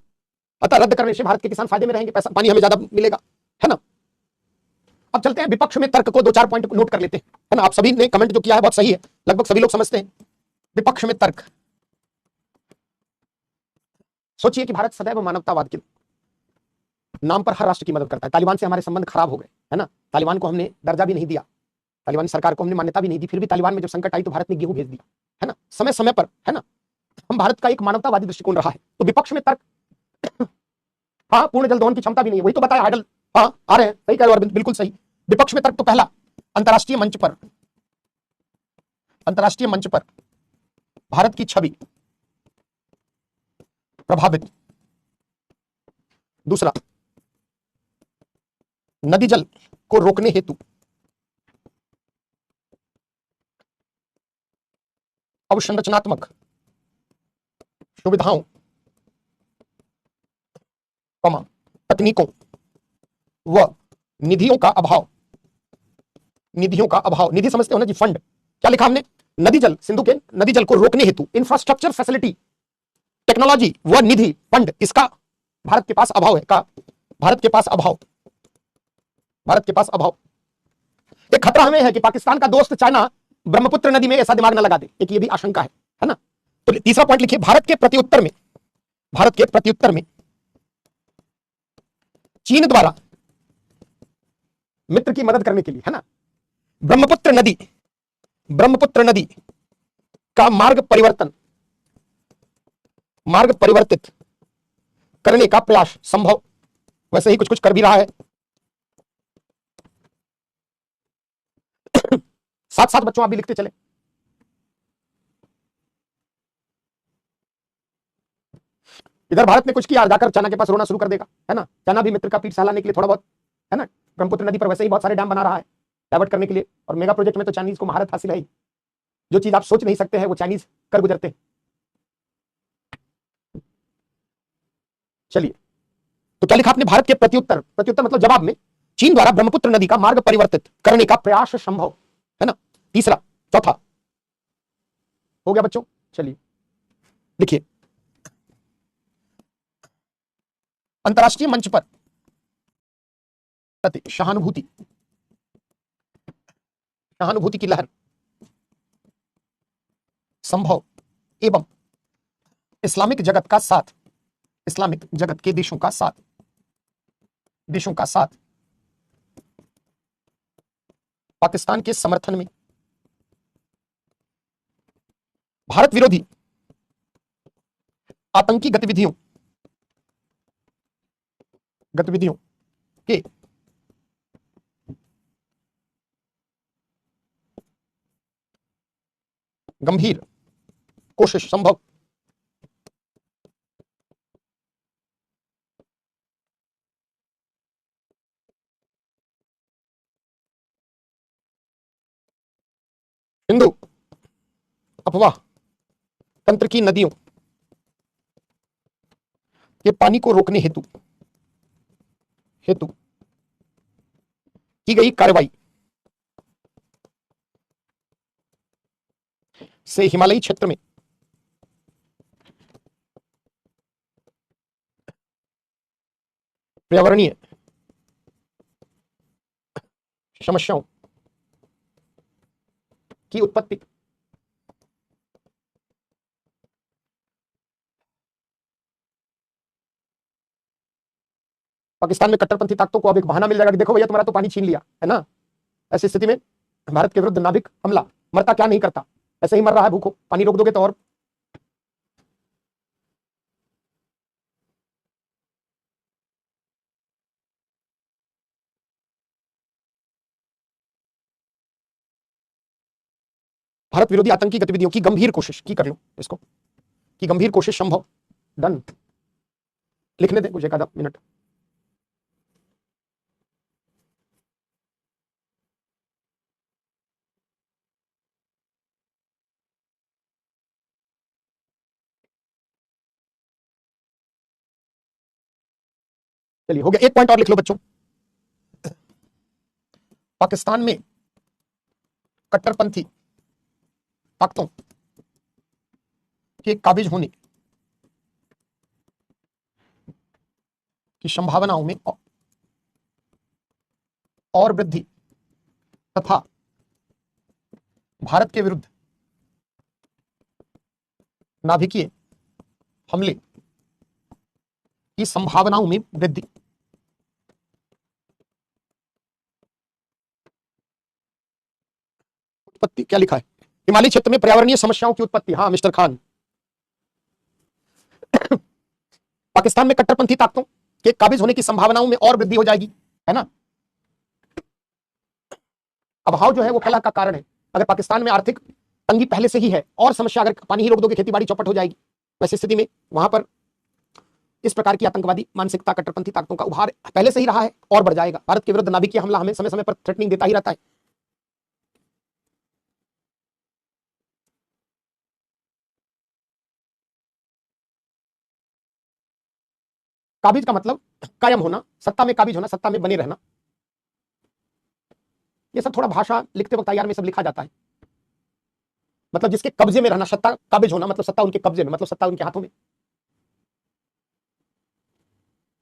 अतः रद्द करने से भारत के किसान फायदे में रहेंगे, पैसा पानी हमें ज्यादा मिलेगा, है ना। अब चलते हैं विपक्ष में तर्क को, 2-4 पॉइंट नोट कर लेते हैं, है ना। आप सभी ने कमेंट जो किया है बहुत सही है, लगभग सभी लोग समझते हैं। विपक्ष में तर्क, सोचिए कि भारत सदैव मानवतावाद के नाम पर हर राष्ट्र की मदद करता है। तालिबान से हमारे संबंध खराब हो गए, है ना, तालिबान को हमने दर्जा भी नहीं दिया, तालिबानी सरकार को हमने मान्यता भी नहीं दी, फिर भी तालिबान में जब संकट आई तो भारत ने गेहूं भेज दिया, है ना, समय समय पर, है ना। हम भारत का एक मानवतावादी दृष्टिकोण रहा है। तो विपक्ष में तर्क, हाँ, पूर्ण जल दोहन की क्षमता भी नहीं है, वही तो बताया हाइडल, हाँ आ रहे हैं, सही कह रहे हो अरविंद, बिल्कुल सही। विपक्ष में तर्क तो पहला, अंतरराष्ट्रीय मंच पर, अंतरराष्ट्रीय मंच पर भारत की छवि प्रभावित। दूसरा, नदी जल को रोकने हेतु अवसंरचनात्मक सुविधाओं, तकनीकों व निधियों का अभाव, निधियों का अभाव, निधि समझते हो ना जी, फंड। क्या लिखा हमने, नदी जल, सिंधु के नदी जल को रोकने हेतु इंफ्रास्ट्रक्चर, फैसिलिटी, टेक्नोलॉजी व निधि, फंड, इसका भारत के पास अभाव है, का भारत के पास अभाव, भारत के पास अभाव। एक खतरा हमें है कि पाकिस्तान का दोस्त चाइना ब्रह्मपुत्र नदी में ऐसा दिमाग न लगा दे, एक ये भी आशंका है ना। तो तीसरा पॉइंट लिखिए, भारत के प्रत्युत्तर में, भारत के प्रत्युत्तर में चीन द्वारा मित्र की मदद करने के लिए, है ना, ब्रह्मपुत्र नदी, ब्रह्मपुत्र नदी का मार्ग परिवर्तन, मार्ग परिवर्तित करने का प्रयास संभव, वैसे ही कुछ कुछ कर भी रहा है। साथ साथ बच्चों आप भी लिखते चले। इधर भारत ने कुछ किया, जाकर चाइना के पास रोना शुरू कर देगा, है ना। चाइना भी मित्र का पीठ सहलाने के लिए थोड़ा बहुत, है ना, ब्रह्मपुत्र नदी पर वैसे ही बहुत सारे डैम बना रहा है डाइवर्ट करने के लिए, और मेगा प्रोजेक्ट में तो चाइनीज को महारत हासिल है। जो चीज आप सोच नहीं सकते हैं वो चाइनीज कर गुजरते हैं। चलिए, तो क्या लिखा आपने, भारत के प्रत्युत्तर, प्रत्युत्तर मतलब जवाब में चीन द्वारा ब्रह्मपुत्र नदी का मार्ग परिवर्तित करने का प्रयास संभव, है ना। तीसरा, चौथा हो गया बच्चों। चलिए लिखिए, अंतरराष्ट्रीय मंच पर सहानुभूति, सहानुभूति की लहर संभव एवं इस्लामिक जगत का साथ, इस्लामिक जगत के देशों का साथ, देशों का साथ पाकिस्तान के समर्थन में भारत विरोधी आतंकी गतिविधियों, गतिविधियों के गंभीर कोशिश संभव। हिंदू अफवाह तंत्र की नदियों के पानी को रोकने हेतु, हेतु की गई कार्रवाई से हिमालयी क्षेत्र में पर्यावरणीय समस्याओं की उत्पत्ति, पाकिस्तान में कट्टरपंथी ताकतों को अब एक बहाना मिल जाएगा कि देखो भैया तुम्हारा तो पानी छीन लिया, है ना। ऐसी स्थिति में भारत के विरुद्ध नाभिक हमला, मरता क्या नहीं करता, ऐसे ही मर रहा है भूखों, पानी रोक दोगे तो और भारत विरोधी आतंकी गतिविधियों की गंभीर कोशिश की, कर लो इसको, की गंभीर कोशिश संभव, डन, लिखने दे मुझे आधा मिनट। चलिए हो गया, एक पॉइंट और लिख लो बच्चों। पाकिस्तान में कट्टरपंथी ताकतों के काबिज होने की संभावनाओं में और वृद्धि तथा भारत के विरुद्ध नाभिकीय हमले की संभावनाओं में वृद्धि। उत्पत्ति क्या लिखा है? हिमालय क्षेत्र में पर्यावरणीय समस्याओं की उत्पत्ति। हाँ मिस्टर खान, पाकिस्तान में कट्टरपंथी ताकतों के काबिज होने की संभावनाओं में और वृद्धि हो जाएगी, है ना। अभाव जो है वो कलह का कारण है। अगर पाकिस्तान में आर्थिक तंगी पहले से ही है और समस्या, अगर पानी ही रोक दोगे खेती बाड़ी चौपट हो जाएगी, वैसी स्थिति में वहां पर इस प्रकार की आतंकवादी मानसिकता, कट्टरपंथी ताकतों का उभार पहले से ही रहा है और बढ़ जाएगा। भारत के विरुद्ध नाभिकीय हमला हमें समय समय पर थ्रेटनिंग देता ही रहता है। काबिज का मतलब कायम होना, सत्ता में काबिज होना, सत्ता में बने रहना। ये सब थोड़ा भाषा लिखते वक्त तैयार में सब लिखा जाता है। मतलब जिसके कब्जे में रहना, सत्ता काबिज होना मतलब सत्ता उनके कब्जे में, मतलब सत्ता उनके हाथों में।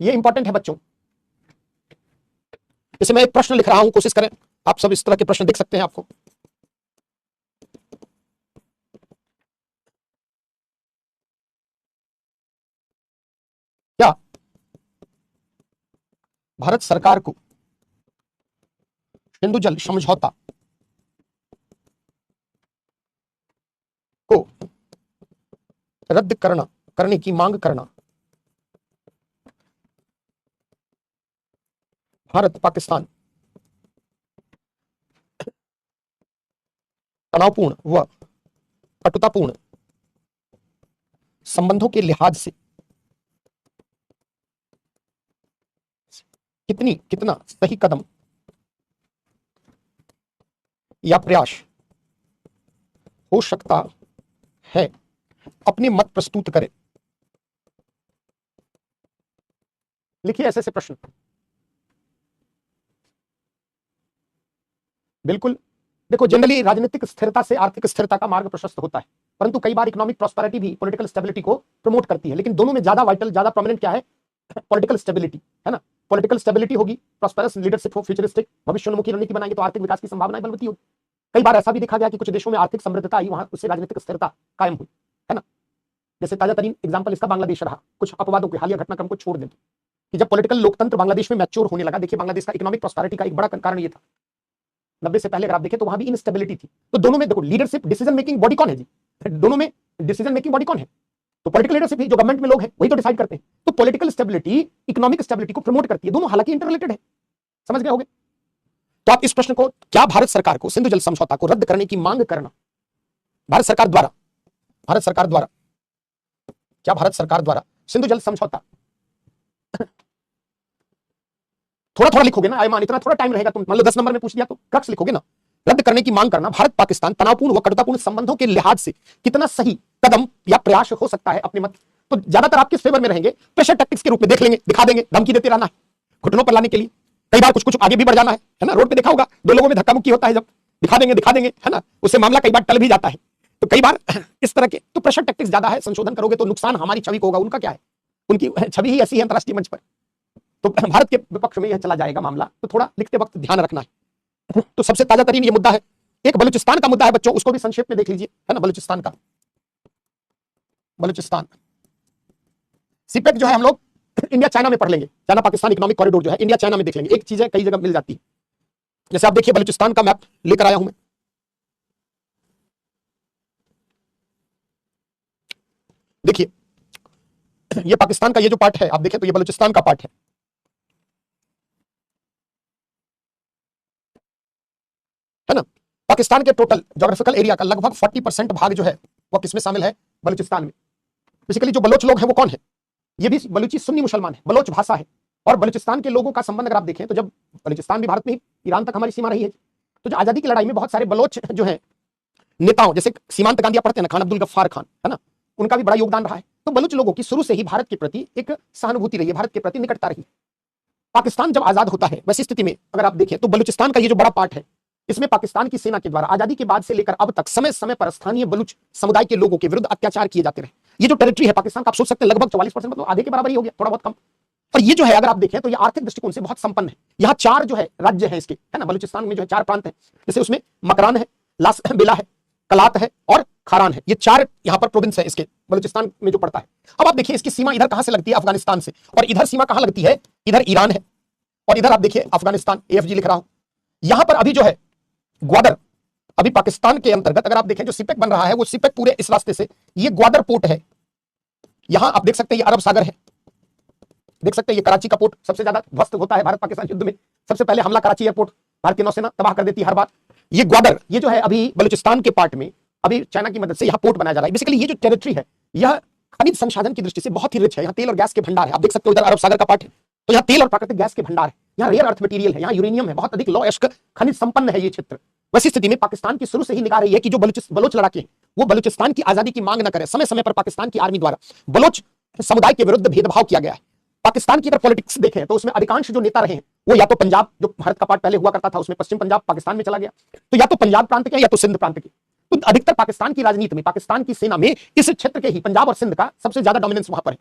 ये इंपॉर्टेंट है बच्चों। जैसे मैं एक प्रश्न लिख रहा हूं, कोशिश करें आप सब इस तरह के प्रश्न देख सकते हैं। आपको क्या भारत सरकार को सिंधु जल समझौता को रद्द करने की मांग करना भारत पाकिस्तान तनावपूर्ण व कटुतापूर्ण संबंधों के लिहाज से कितना सही कदम या प्रयास हो सकता है, अपने मत प्रस्तुत करें। लिखिए ऐसे प्रश्न। बिल्कुल, देखो जनरली राजनीतिक स्थिरता से आर्थिक स्थिरता का मार्ग प्रशस्त होता है, परंतु कई बार इकोनॉमिक प्रॉस्पेरिटी भी पॉलिटिकल स्टेबिलिटी को प्रमोट करती है। लेकिन दोनों में ज्यादा वाइटल, ज्यादा प्रोमिनेंट क्या है? पॉलिटिकल स्टेबिलिटी, है ना। पॉलिटिकल स्टेबिलिटी होगी, प्रॉस्पेरस लीडरशिप हो, फ्यूचरिस्टिक भविष्योन्मुखी रणनीति बनाएंगे तो आर्थिक विकास की संभावनाएं बलवती होगी। कई बार ऐसा भी देखा गया कि कुछ देशों में आर्थिक समृद्धता आई, वहां उससे राजनीतिक स्थिरता कायम हुई, है ना। जैसे ताजा तरीन एग्जाम्पल इसका बांग्लादेश रहा। कुछ अपवादों के हालिया घटनाक्रम को छोड़ दें कि जब पॉलिटिकल लोकतंत्र बांग्लादेश में मैच्योर होने लगा, देखिए बांग्लादेश का इकोनॉमिक प्रॉस्पेरिटी का एक बड़ा कारण ये था। 90 से पहले अगर आप देखें तो वहां भी इनस्टेबिलिटी थी। तो दोनों में देखो लीडरशिप, डिसीजन मेकिंग बॉडी कौन है जी? दोनों में डिसीजन मेकिंग बॉडी कौन है? तो पॉलिटिकल लीडरशिप ही, जो गवर्नमेंट में लोग हैं वही तो डिसाइड करते हैं। तो पॉलिटिकल स्टेबिलिटी इकोनॉमिक स्टेबिलिटी को प्रमोट करती है। दोनों हालांकि इंटररिलेटेड है, समझ गए होंगे। तो आप इस प्रश्न को, क्या भारत सरकार को सिंधु जल समझौता को रद्द करने की मांग करना भारत सरकार द्वारा क्या भारत सरकार द्वारा सिंधु जल समझौता, थोड़ा थोड़ा लिखोगे ना आयमान, इतना थोड़ा टाइम रहेगा। तुम मान लो 10 नंबर में पूछ लिया तो क्रक्स लिखोगे ना। रद्द करने की मांग करना भारत पाकिस्तान तनावपूर्ण व कटुतापूर्ण संबंधों के लिहाज से कितना सही कदम या प्रयास हो सकता है, अपने मत। तो ज्यादातर आप किस फेवर में रहेंगे? प्रेशर टैक्टिक्स के रूप में देख लेंगे, दिखा देंगे, धमकी देते रहना है, घुटनों पर लाने के लिए। कई बार कुछ कुछ आगे भी बढ़ जाना है ना। रोड पे देखा होगा, दो लोगों में धक्का मुक्की होता है, जब दिखा देंगे, है ना, उससे मामला कई बार टल भी जाता है। तो कई बार इस तरह के तो प्रेशर टैक्टिक्स ज्यादा है। संशोधन करोगे तो नुकसान हमारी छवि को होगा। उनका क्या है? उनकी छवि ही ऐसी है अंतरराष्ट्रीय मंच पर। तो भारत के विपक्ष में यह चला जाएगा मामला। तो थोड़ा लिखते वक्त ध्यान रखना है। तो सबसे ताजा तरीन ये मुद्दा है। एक बलूचिस्तान का मुद्दा है बच्चों, उसको भी संक्षेप में देख लीजिए, है ना। बलूचिस्तान सीपेक जो है हम लोग इंडिया चाइना में पढ़ लेंगे। चाइना पाकिस्तान इकोनॉमिक कॉरिडोर जो है इंडिया चाइना में देख लेंगे। एक चीज है, कई जगह मिल जाती है। जैसे आप देखिए बलूचिस्तान का मैप लेकर आया हूं मैं। देखिए ये पाकिस्तान का ये जो पार्ट है, आप देखें तो ये बलूचिस्तान का पार्ट है ना। पाकिस्तान के टोटल ज्योग्राफिकल एरिया का लगभग 40% भाग जो है वो किसमें शामिल है? बलूचिस्तान में। बेसिकली जो बलोच लोग हैं वो कौन है? ये भी बलूची सुन्नी मुसलमान है, बलोच भाषा है। और बलूचिस्तान के लोगों का संबंध अगर आप देखें तो जब बलूचिस्तान भी भारत में ही, ईरान तक हमारी सीमा रही है, तो जो आजादी की लड़ाई में बहुत सारे बलोच जो है नेताओं, जैसे सीमांत गांधी पढ़ते हैं ना, खान अब्दुल गफ्फार खान, है ना, उनका भी बड़ा योगदान रहा है। तो बलूच लोगों की शुरू से ही भारत के प्रति एक सहानुभूति रही है, भारत के प्रति निकटता रही। पाकिस्तान जब आजाद होता है वैसी स्थिति में अगर आप देखें तो बलूचिस्तान का ये जो बड़ा पार्ट है, इसमें पाकिस्तान की सेना के द्वारा आजादी के बाद से लेकर अब तक समय समय पर स्थानीय बलूच समुदाय के लोगों के विरुद्ध अत्याचार किए जाते रहे। ये जो टेरिटरी है पाकिस्तान का, आप सोच सकते हैं लगभग 44%, मतलब आधे के बराबर ही हो गया, थोड़ा बहुत कम। और ये जो है अगर आप देखें तो ये आर्थिक दृष्टिकोण से बहुत संपन्न है। यहाँ 4 जो है राज्य है इसके, है ना, बलूचिस्तान में जो है 4 प्रांत है, जैसे उसमें मकरान है, लास बेला है, कलात है और खारान है। ये 4 यहाँ पर प्रोविंस है इसके बलूचिस्तान में जो पड़ता है। अब आप देखिए इसकी सीमा इधर कहां से लगती है? अफगानिस्तान से। और इधर सीमा कहां लगती है? इधर ईरान है और इधर आप देखिए अफगानिस्तान, AFG लिख रहा हूं। यहां पर अभी जो है ग्वादर, अभी पाकिस्तान के अंतर्गत अगर आप देखें जो सिपेक बन रहा है वो सिपेक पूरे इस रास्ते से, ये ग्वादर पोर्ट है। यहां आप देख सकते हैं ये अरब सागर है, देख सकते हैं ये कराची का पोर्ट सबसे ज्यादा ध्वस्त होता है भारत पाकिस्तान युद्ध में। सबसे पहले हमला कराची एयरपोर्ट, भारतीय नौसेना तबाह कर देती है हर बार। ये ग्वादर, ये जो है अभी बलूचिस्तान के पार्ट में अभी चाइना की मदद से यहाँ पोर्ट बनाया जा रहा है। बेसिकली ये जो टेरिटरी है यह खनिज संसाधन की दृष्टि से बहुत ही रिच है। यहाँ तेल और गैस के भंडार है, आप देख सकते हो इधर अरब सागर का पार्ट है, तो यहाँ तेल और प्राकृतिक गैस के भंडार है, यहाँ रेयर अर्थ मटेरियल है, यहाँ यूरेनियम है, बहुत अधिक लौ एस्क खनिज संपन्न है ये क्षेत्र। वैसी स्थिति में पाकिस्तान की शुरू से ही निगाह रही है कि जो बलोच लड़ाके हैं वो बलूचिस्तान की आजादी की मांग न करे। समय समय पर पाकिस्तान की आर्मी द्वारा बलोच समुदाय के विरुद्ध भेदभाव किया गया है। पाकिस्तान की अगर पॉलिटिक्स देखें तो उसमें अधिकांश जो नेता रहे हैं वो या तो पंजाब, जो भारत का पार्ट पहले हुआ करता था, उसमें पश्चिम पंजाब पाकिस्तान में चला गया, तो या तो पंजाब प्रांत के या तो सिंध प्रांत के। तो अधिकतर पाकिस्तान की राजनीति में, पाकिस्तान की सेना में इस क्षेत्र के ही पंजाब और सिंध का सबसे ज्यादा डोमिनेंस वहां पर है।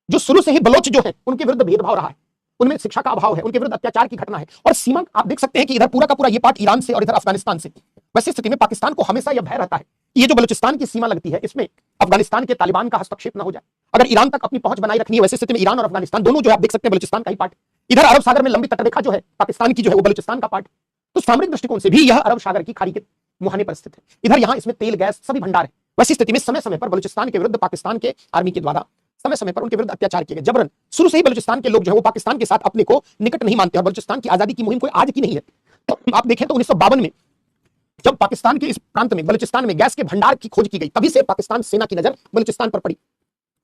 जो शुरू से ही बलोच जो है उनके विरुद्ध भेदभाव रहा है, उनमें शिक्षा का अभाव है, उनके विरुद्ध अत्याचार की घटना है। और सीमा आप देख सकते हैं कि इधर पूरा का पूरा ये पार्ट ईरान से और इधर अफगानिस्तान से। वैसी स्थिति में पाकिस्तान को हमेशा यह भय रहता है कि ये जो बलूचिस्तान की सीमा लगती है इसमें अफगानिस्तान के तालिबान का हस्तक्षेप न हो जाए। अगर ईरान तक अपनी पहुंच बनाई रखनी है, वैसी स्थिति में ईरान और अफगानिस्तान दोनों जो आप देख सकते हैं बलूचिस्तान का ही पार्ट। इधर अरब सागर में लंबी तटरेखा जो है पाकिस्तान की जो है वो बलूचिस्तान का पार्ट। तो सामरिक दृष्टिकोण से भी यह अरब सागर की खाड़ी के मुहाने पर स्थित है। इधर यहाँ इसमें तेल गैस सभी भंडार है। वैसी स्थिति में समय समय पर बलूचिस्तान के विरुद्ध पाकिस्तान के आर्मी के द्वारा समय समय पर उनके विरुद्ध अत्याचार किए गए, जबरन। शुरू से ही बलूचिस्तान के लोग जो है वो पाकिस्तान के साथ अपने को निकट नहीं मानते और बलूचिस्तान की आजादी की मुहिम कोई आज की नहीं है। तो आप देखें तो 1952 में जब पाकिस्तान के इस प्रांत में बलूचिस्तान में गैस के भंडार की खोज की गई, तभी से पाकिस्तान सेना की नजर बलूचिस्तान पर पड़ी।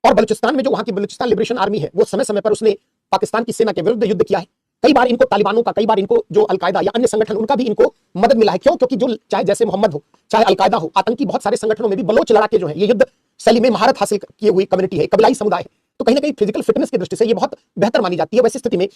और बलूचिस्तान में जो वहां की बलूचिस्तान लिबरेशन आर्मी है वो समय समय पर उसने पाकिस्तान की सेना के विरुद्ध युद्ध किया है। कई बार इनको तालिबानों का, कई बार इनको जो अलकायदा या अन्य संगठन उनका भी इनको मदद मिला है। क्यों? क्योंकि जो चाहे जैसे मोहम्मद हो, चाहे अलकायदा हो, आतंकी बहुत सारे संगठनों में भी बलोच लड़ाके जो है ये युद्ध शैली में महारत हासिल किए हुई कम्युनिटी है, कबीलाई समुदाय है। तो कहीं ना कहीं फिजिकल फिटनेस की दृष्टि से ये बहुत बेहतर मानी जाती है। वैसी स्थिति में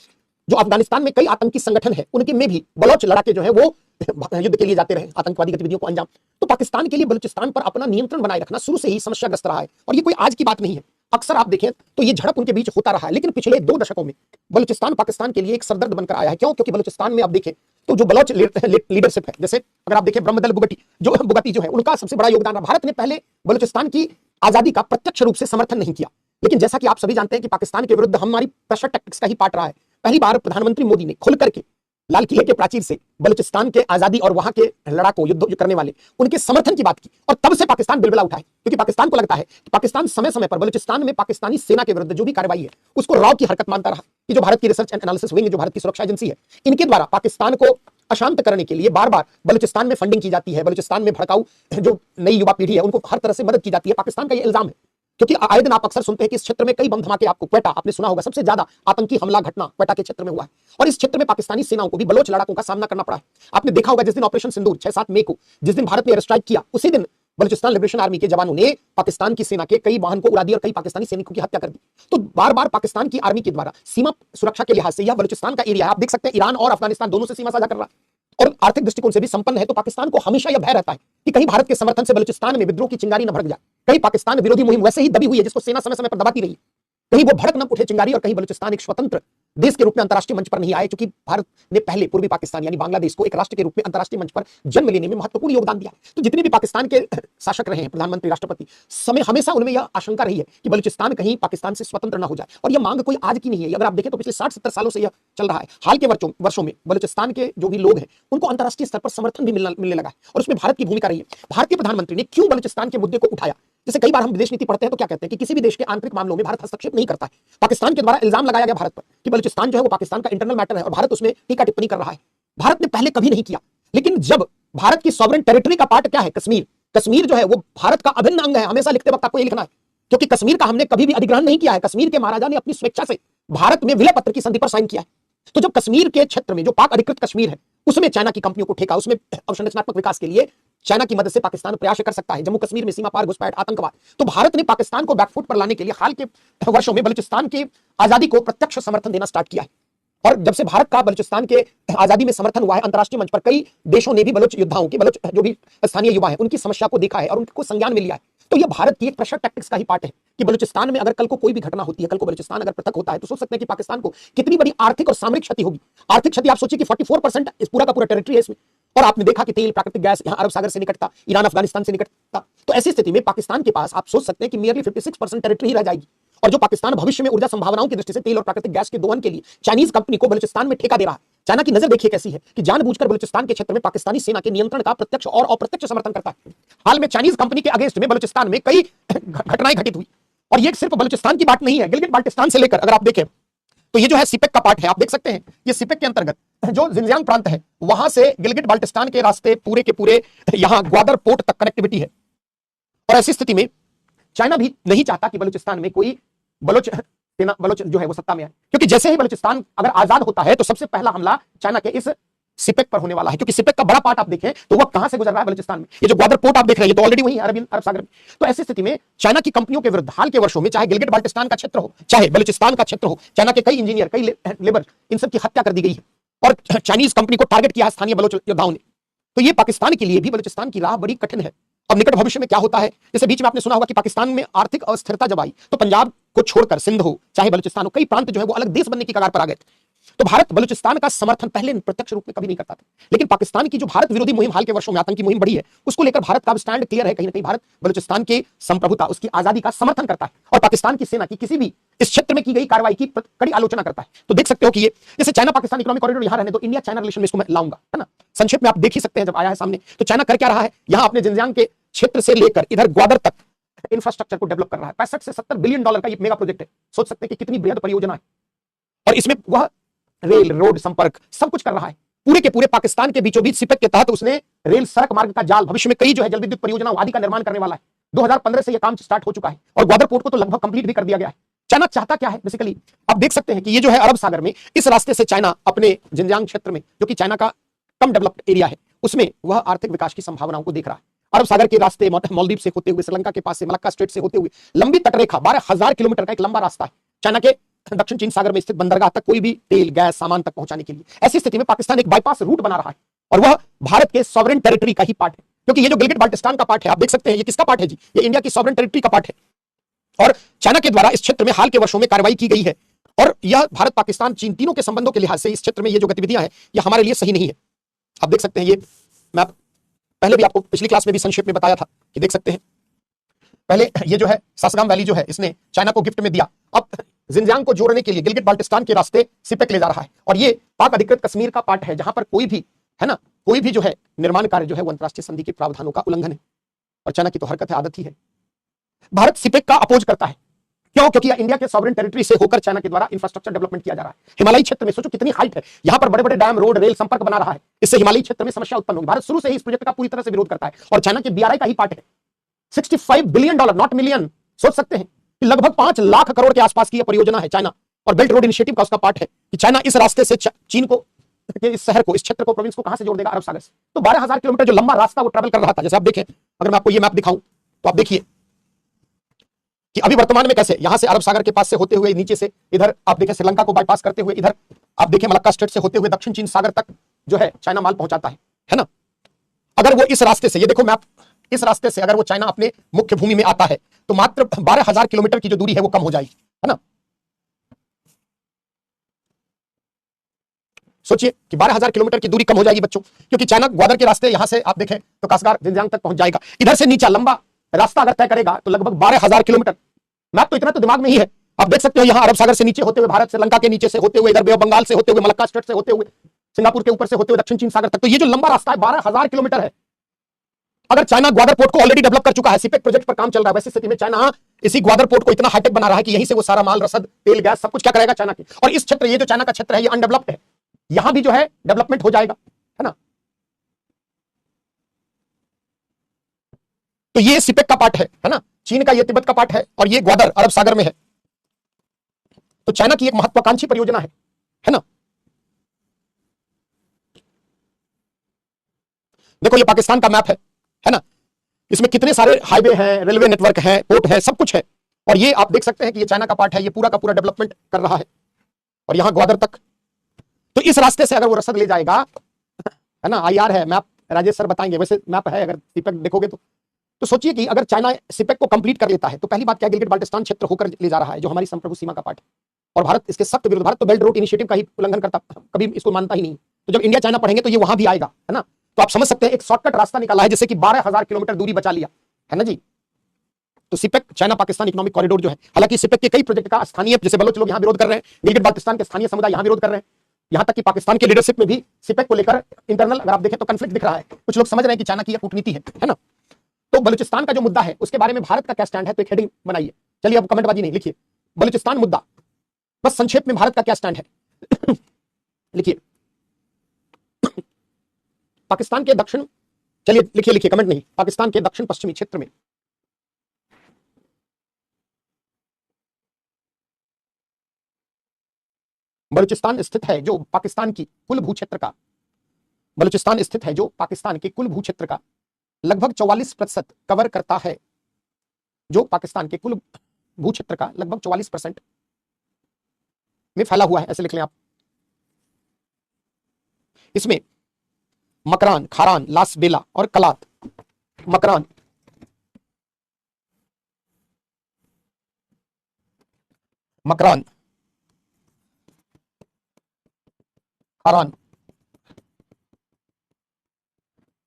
जो अफगानिस्तान में कई आतंकी संगठन है उनके में भी बलोच लड़ाके जो है वो युद्ध के लिए जाते रहे, आतंकवादी गतिविधियों को अंजाम। तो पाकिस्तान के लिए बलूचिस्तान पर अपना नियंत्रण बनाए रखना शुरू से ही समस्याग्रस्त रहा है। और ये कोई आज की बात नहीं है, अक्सर आप देखें तो ये झड़प उनके बीच होता रहा है। लेकिन पिछले 2 दशकों में बलूचिस्तान पाकिस्तान के लिए एक सरदर्द बनकर आया है। क्यों? क्योंकि बलूचिस्तान में आप देखें तो जो बलोच लीडरशिप है, जैसे अगर आप देखें ब्रह्मदल बुगटी जो है उनका सबसे बड़ा योगदान रहा। भारत ने पहले बलूचिस्तान की आजादी का प्रत्यक्ष रूप से समर्थन नहीं किया, लेकिन जैसा कि आप सभी जानते हैं कि पाकिस्तान के विरुद्ध हमारी प्रेशर टैक्टिक्स का ही पार्ट रहा है। पहली बार प्रधानमंत्री मोदी ने खुल करके लाल किले के प्राचीर से बलूचिस्तान के आजादी और वहां के लड़ाकों, युद्ध करने वाले, उनके समर्थन की बात की। और तब से पाकिस्तान बिलबिला उठा है, क्योंकि पाकिस्तान को लगता है कि पाकिस्तान समय समय पर बलूचिस्तान में पाकिस्तानी सेना के विरुद्ध जो भी कार्रवाई है उसको रॉ की हरकत मानता रहा। कि जो भारत की रिसर्च एंड एनालिसिस विंग, जो भारत की सुरक्षा एजेंसी है, इनके द्वारा पाकिस्तान को अशांत करने के लिए बार बार बलूचिस्तान में फंडिंग की जाती है। बलूचिस्तान में भड़काऊ जो नई युवा पीढ़ी है उनको हर तरह से मदद की जाती है। पाकिस्तान का ये इल्जाम है, क्योंकि आए दिन आप अक्सर सुनते हैं कि इस क्षेत्र में कई बम धमाके, आपको क्वेटा आपने सुना होगा, सबसे ज्यादा आतंकी हमला घटना क्वेटा के क्षेत्र में हुआ है। और इस क्षेत्र में पाकिस्तानी सेनाओं को भी बलोच लड़ाकों का सामना करना पड़ा है। आपने देखा होगा जिस दिन ऑपरेशन सिंदूर 6-7 मई को जिस दिन भारत ने एयर स्ट्राइक किया, उसी दिन बलूचिस्तान लिबरेशन आर्मी के जवानों ने पाकिस्तान की सेना के कई वाहन को उड़ा दिया और कई पाकिस्तानी सैनिकों की हत्या कर दी। तो बार बार पाकिस्तान की आर्मी के द्वारा सीमा सुरक्षा के लिहाज से यह बलूचिस्तान का एरिया है। आप देख सकते हैं ईरान और अफगानिस्तान दोनों से सीमा साझा कर रहा है और आर्थिक दृष्टिकोण से भी संपन्न है। तो पाकिस्तान को हमेशा यह भय रहता है कि कहीं भारत के समर्थन से बलूचिस्तान में विद्रोह की चिंगारी न भड़क जाए। कहीं पाकिस्तान विरोधी मुहिम वैसे ही दबी हुई है जिसको सेना समय समय पर दबाती रही, कहीं वो भड़क न उठे चिंगारी और कहीं बलूचिस्तान एक स्वतंत्र देश के रूप में अंतर्राष्ट्रीय मंच पर नहीं आए। क्योंकि भारत ने पहले पूर्वी पाकिस्तान यानी बांग्लादेश को एक राष्ट्र के रूप में अंतर्राष्ट्रीय मंच पर जन्म लेने में महत्वपूर्ण योगदान दिया। तो जितने भी पाकिस्तान के शासक रहे हैं, प्रधानमंत्री, राष्ट्रपति, समय हमेशा उनमें यह आशंका रही है कि बलूचिस्तान कहीं पाकिस्तान से स्वतंत्र न हो जाए। और यह मांग कोई आज की नहीं है, अगर आप देखें तो पिछले 60-70 सालों से यह चल रहा है। हाल के वर्षों में बलूचिस्तान के जो भी लोग हैं उनको अंतर्राष्ट्रीय स्तर पर समर्थन भी मिलने लगा है और उसमें भारत की भूमिका रही है। भारतीय प्रधानमंत्री ने क्यों बलूचिस्तान के मुद्दे को उठाया? जैसे कई बार हम विदेश नीति पढ़ते हैं तो क्या कहते हैं कि किसी भी देश के आंतरिक मामलों में भारत हस्तक्षेप नहीं करता है। पाकिस्तान के द्वारा इल्जाम लगाया गया भारत पर कि बलूचिस्तान जो है वो पाकिस्तान का इंटरनल मैटर है और भारत उसमें टीका टिप्पणी कर रहा है। भारत ने पहले कभी नहीं किया, लेकिन जब भारत की सॉवरेन टेरिटरी का पार्ट क्या है? कश्मीर। कश्मीर जो है वो भारत का अभिन्न अंग है, हमेशा लिखते वक्त आपको ये लिखना है, क्योंकि कश्मीर का हमने कभी भी अधिग्रहण नहीं किया है। कश्मीर के महाराजा ने अपनी स्वेच्छा से भारत में विलय पत्र की संधि पर साइन किया है। तो जब कश्मीर के क्षेत्र में जो पाक अधिकृत कश्मीर है उसमें चाइना की कंपनियों को ठेका, उसमें अवसंरचनात्मक विकास के लिए चाइना की मदद से पाकिस्तान प्रयास कर सकता है। जम्मू कश्मीर में सीमा पार घुसपैठ, आतंकवाद, तो भारत ने पाकिस्तान को बैकफुट पर लाने के लिए हाल के वर्षों में बलूचिस्तान की आजादी को प्रत्यक्ष समर्थन देना स्टार्ट किया है। और जब से भारत का बलूचिस्तान के आजादी में समर्थन हुआ है, अंतरराष्ट्रीय मंच पर कई देशों ने भी बलूच योद्धाओं की, बलूच जो भी स्थानीय युवा हैं उनकी समस्या को देखा है और उनको संज्ञान में लिया है। तो यह भारत की एक प्रेशर टैक्टिक्स का ही पार्ट है कि बलूचिस्तान में अगर कल को कोई भी घटना होती है, कल को बलूचिस्तान अगर पृथक होता है, तो सोच सकते हैं कि पाकिस्तान को कितनी बड़ी आर्थिक और सामरिक क्षति होगी। आर्थिक क्षति आप सोचिए कि 44% इस पूरा का पूरा टेरिटरी है इसमें, और आपने देखा कि तेल, प्राकृतिक गैस यहाँ अरब सागर से निकटता, ईरान अफगानिस्तान से निकटता। तो ऐसी स्थिति में पाकिस्तान के पास आप सोच सकते हैं कि नियरली 56% टेरिटरी ही रह जाएगी। और जो पाकिस्तान भविष्य में ऊर्जा संभावनाओं की दृष्टि से तेल और प्राकृतिक गैस के दोहन के लिए चाइनीज कंपनी को बलूचिस्तान में ठेका दे रहा है। चाइना की नजर देखिए कैसी है कि जानबूझकर बलूचिस्तान के क्षेत्र में पाकिस्तानी सेना के नियंत्रण का प्रत्यक्ष और अप्रत्यक्ष समर्थन करता है। हाल में चाइनीज कंपनी के अगेंस्ट में बलूचिस्तान में कई घटनाएं घटित हुई, और ये सिर्फ बलूचिस्तान की बात नहीं है, गिलगिट बाल्टिस्तान से लेकर अगर आप देखें तो ये जो है सिपेक का पार्ट है। आप देख सकते हैं ये सिपेक के अंतर्गत जो जिंजियांग प्रांत है वहां से गिलगिट बाल्टिस्तान के रास्ते पूरे के पूरे यहां ग्वादर पोर्ट तक कनेक्टिविटी है। और ऐसी स्थिति में चाइना भी नहीं चाहता कि बलूचिस्तान में कोई बलोच जो है वो सत्ता में आए, क्योंकि जैसे ही बलूचिस्तान अगर आजाद होता है तो सबसे पहला हमला चाइना के इस सिपेक पर होने वाला है, क्योंकि सिपेक का बड़ा पार्ट आप देखें तो वह कहां से गुजर रहा है, बलूचिस्तान में। ये जो ग्वादर पोर्ट आप देख रहे हैं ये तो ऑलरेडी वही है अरब सागर में। तो ऐसी स्थिति में चाइना की कंपनियों के विरुद्ध हाल के वर्षों में चाहे गिलगिट बाल्टिस्तान का क्षेत्र हो, चाहे बलूचिस्तान का क्षेत्र हो, चाइना के कई इंजीनियर, कई लेबर, इन सब की हत्या कर दी गई है और चाइनीज कंपनी को टारगेट किया है स्थानीय बलोच योद्धाओं ने। तो ये पाकिस्तान के लिए भी बलूचिस्तान की राह बड़ी कठिन है। अब निकट भविष्य में क्या होता है, जैसे बीच में आपने सुना होगा कि पाकिस्तान में आर्थिक अस्थिरता जब आई तो पंजाब को छोड़कर सिंध हो चाहे बलूचिस्तान हो, कई प्रांत जो है वो अलग देश बनने की कगार पर आ गए थे। तो भारत बलूचिस्तान का समर्थन पहले प्रत्यक्ष रूप में कभी नहीं करता था, लेकिन पाकिस्तान की जो भारत विरोधी मुहिम हाल के वर्षों में आतंकी मुहिम बढ़ी है उसको लेकर भारत का स्टैंड क्लियर है। कहीं ना कहीं भारत बलूचिस्तान की संप्रभुता, उसकी आजादी का समर्थन करता है और पाकिस्तान की सेना की किसी भी इस क्षेत्र में की गई कार्रवाई की कड़ी आलोचना करता है। तो देख सकते हो कि ये जैसे चाइना पाकिस्तान इकोनॉमिक कॉरिडोर यहां रहने दो, इंडिया चाइना रिलेशन में इसको मैं लाऊंगा, है ना। संक्षेप में आप देख ही सकते हैं जब आया है सामने, तो चाइना कर क्या रहा है, यहां अपने जिंजियांग के क्षेत्र से लेकर इधर ग्वादर तक इंफ्रास्ट्रक्चर को डेवलप कर रहा है। 65 से 70 बिलियन डॉलर का ये मेगा प्रोजेक्ट है। सोच सकते हैं कि कितनी बृहद परियोजना है, और इसमें वह रेल, रोड संपर्क सब कुछ कर रहा है। पूरे के पूरे पाकिस्तान के बीचों बीच सिपेक के तहत उसने रेल, सड़क मार्ग का जाल, भविष्य में कई जो है जल विद्युत परियोजना आदि का निर्माण करने वाला है। 2015 से यह काम स्टार्ट हो चुका है और ग्वादर पोर्ट को तो लगभग कंप्लीट भी कर दिया गया है। चाइना चाहता क्या है बेसिकली, आप देख सकते हैं कि ये जो है अरब सागर में इस रास्ते से चाइना अपने जिंजियांग क्षेत्र में, जो कि चाइना का कम डेवलप्ड एरिया है, उसमें वह आर्थिक विकास की संभावनाओं को देख रहा है। अरब सागर के रास्ते मालदीव से होते हुए, श्रीलंका के पास से मलक्का स्ट्रेट से होते हुए लंबी तटरेखा 12,000 किलोमीटर का एक लंबा रास्ता है चाइना के दक्षिण चीन सागर में स्थित बंदरगाह तक कोई भी तेल, गैस, सामान तक पहुंचाने के लिए। ऐसी स्थिति में पाकिस्तान एक बाईपास रूट बना रहा है और वह भारत के सॉवरेन टेरिटरी का ही पार्ट है, क्योंकि ये जो गिलगिट बाल्टिस्तान का पार्ट है, आप देख सकते हैं ये किसका पार्ट है जी, ये इंडिया की सॉवरेन टेरिटरी का पार्ट है। और चाइना के द्वारा इस क्षेत्र में हाल के वर्षों में कार्रवाई की गई है और यह भारत, पाकिस्तान, चीन तीनों के संबंधों के लिहाज से इस क्षेत्र में ये जो गतिविधियां हैं ये हमारे लिए सही नहीं है। आप देख सकते हैं, ये मैं पहले भी आपको पिछली क्लास में भी संक्षेप में बताया था कि देख सकते हैं, पहले ये जो है सासगाम वैली जो है इसने चाइना को गिफ्ट में दिया। अब जिंजियांग को जोड़ने के लिए गिलगिट बाल्टिस्तान के रास्ते सिपेक ले जा रहा है और ये पाक अधिकृत कश्मीर का पार्ट है, जहां पर कोई भी, है ना, कोई भी जो है निर्माण कार्य जो है वो अंतरराष्ट्रीय संधि के प्रावधानों का उल्लंघन है और चाइना की तो हरकत है, आदत ही है। भारत सिपेक का अपोज करता है, क्यों? क्योंकि इंडिया के सॉवरेन टेरिटरी से होकर चाइना के द्वारा इंफ्रास्ट्रक्चर डेवलपमेंट किया जा रहा है। हिमालयी क्षेत्र में सोचो कितनी हाइट है, यहां पर बड़े बड़े डैम, रोड, रेल संपर्क बना रहा है, इससे हिमालयी क्षेत्र में समस्या उत्पन्न होगी। भारत शुरू से ही इस प्रोजेक्ट का पूरी तरह से विरोध करता है और चाइना के बीआरआई का ही पार्ट है। 65 बिलियन डॉलर, नॉट मिलियन, सोच सकते हैं कि लगभग 5 लाख करोड़ के आसपास की यह परियोजना है चाइना, और बेल्ट रोड इनिशिएटिव का उसका पार्ट है कि चाइना इस रास्ते से चीन को, इस शहर को, इस क्षेत्र को, प्रोविंस को कहां से जोड़ देगा, अरब सागर से। तो 12,000 किलोमीटर जो लंबा रास्ता वो ट्रैवल कर रहा था, जैसे आप देखें, अगर मैं आपको ये मैप दिखाऊं तो आप देखिए कि अभी वर्तमान में कैसे यहां से अरब सागर के पास से होते हुए नीचे से इधर आप देखें श्रीलंका को बाईपास करते हुए इधर आप देखें मलक्का स्ट्रेट से होते हुए दक्षिण चीन सागर तक जो है चाइना माल पहुंचाता है ना। अगर वो इस रास्ते से, ये देखो मैप, इस रास्ते से अगर वो चाइना अपने मुख्य भूमि में आता है तो मात्र 12,000 किलोमीटर की जो दूरी है वो कम हो जाएगी, है ना। सोचिए कि 12,000 किलोमीटर की दूरी कम हो जाएगी बच्चों, क्योंकि चाइना ग्वादर के रास्ते यहां से आप देखें तो कासगार, जिंजियांग तक पहुंच जाएगा। इधर से नीचा लंबा रास्ता अगर तय करेगा तो लगभग 12,000 किलोमीटर। मैप तो इतना तो दिमाग में ही है, आप देख सकते हो यहां अरब सागर से नीचे होते हुए भारत, श्रीलंका के नीचे से होते हुए इधर बे ऑफ बंगाल से होते हुए मलक्का स्ट्रेट से होते हुए सिंगापुर के ऊपर से होते हुए दक्षिण चीन सागर तक। तो ये जो लंबा रास्ता है 12,000 किलोमीटर है। अगर चाइना ग्वादर पोर्ट को ऑलरेडी डेवलप कर चुका है, सिपेक प्रोजेक्ट पर काम चल रहा है, वैसी स्थिति में चाइना इसी ग्वादर पोर्ट को इतना हाईटेक बना रहा है कि यहीं से वो सारा माल, रसद, तेल, गैस सब कुछ क्या करेगा चाइना के। और इस क्षेत्र, ये जो चाइना का क्षेत्र है ये अनडेवलप्ड है, यहां भी जो है डेवलपमेंट हो जाएगा, है ना। तो ये सिपेक का पार्ट है ना, चीन का ये तिब्बत का पार्ट है, और ये ग्वादर अरब सागर में है। तो चाइना की एक महत्वाकांक्षी परियोजना है ना। देखो ये पाकिस्तान का मैप है ना, इसमें कितने सारे हाईवे हैं, रेलवे नेटवर्क है, पोर्ट है, सब कुछ है। और ये आप देख सकते हैं कि ये चाइना का पार्ट है, ये पूरा का पूरा डेवलपमेंट कर रहा है, और यहां ग्वादर तक। तो इस रास्ते से अगर वो रसद ले जाएगा, है ना, आईआर है, मैप राजेश सर बताएंगे, वैसे मैप है अगर सिपेक देखोगे तो सोचिए कि अगर चाइना सिपेक को कंप्लीट कर लेता है तो पहली बात क्या, गिलगिट बाल्टिस्तान क्षेत्र होकर ले जा रहा है, जो हमारी संप्रभु सीमा का पार्ट है, और भारत इसके सख्त विरोध, भारत तो बेल्ट रोड इनिशिएटिव का ही उल्लंघन करता, कभी इसको मानता ही नहीं। तो जब इंडिया चाइना पढ़ेंगे तो ये वहां भी आएगा, है ना। तो आप समझ सकते हैं एक शॉर्टकट रास्ता निकाला है जिससे कि 12,000 किलोमीटर दूरी बचा लिया, है ना जी। तो CPEC China Pakistan economic corridor जो है, हालांकि सिपेक के कई प्रोजेक्ट का स्थानीय, जैसे बलोच लोग यहां विरोध कर रहे हैं, गिलगिट बाल्टिस्तान के स्थानीय समुदाय यहां विरोध कर रहे हैं, यहां तक कि पाकिस्तान के लीडरशिप में भी सिपेक को लेकर इंटरनल अगर आप देखें तो कंफ्लिक्ट दिख रहा है। कुछ लोग समझ रहे हैं कि चाइना की यह कूटनीति है ना। तो बलूचिस्तान का जो मुद्दा है उसके बारे में भारत का क्या स्टैंड है, तो एक हेडिंग बनाइए। चलिए अब कमेंटबाजी नहीं, लिखिए बलूचिस्तान मुद्दा, बस संक्षेप में भारत का क्या स्टैंड है। लिखिए पाकिस्तान के दक्षिण, चलिए लिखिए कमेंट नहीं, पाकिस्तान के दक्षिण पश्चिमी क्षेत्र में बलूचिस्तान स्थित है, जो पाकिस्तान की कुल भूक्षेत्र का, बलूचिस्तान स्थित है जो पाकिस्तान के कुल भूक्षेत्र का लगभग 44% कवर करता है, जो पाकिस्तान के कुल भूक्षेत्र का लगभग 44% में फैला हुआ है, ऐसे लिख लें आप। इसमें मकरान, खारान, लास बेला और कलात, मकरान, मकरान, खारान,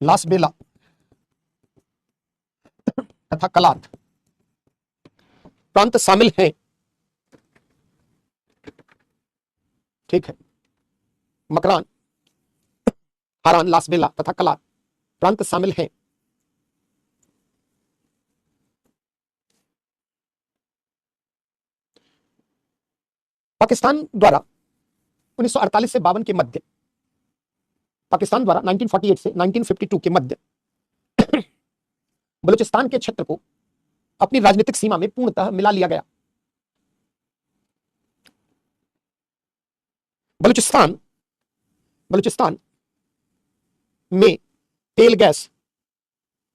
लास बेला तथा कलात प्रांत शामिल हैं। ठीक है, मकरान, खारान, लास बेला तथा कलात प्रांत शामिल हैं। पाकिस्तान द्वारा 1948 से 52 के मध्य, पाकिस्तान द्वारा 1948 से 1952 के मध्य बलूचिस्तान के क्षेत्र को अपनी राजनीतिक सीमा में पूर्णतः मिला लिया गया। बलूचिस्तान में तेल, गैस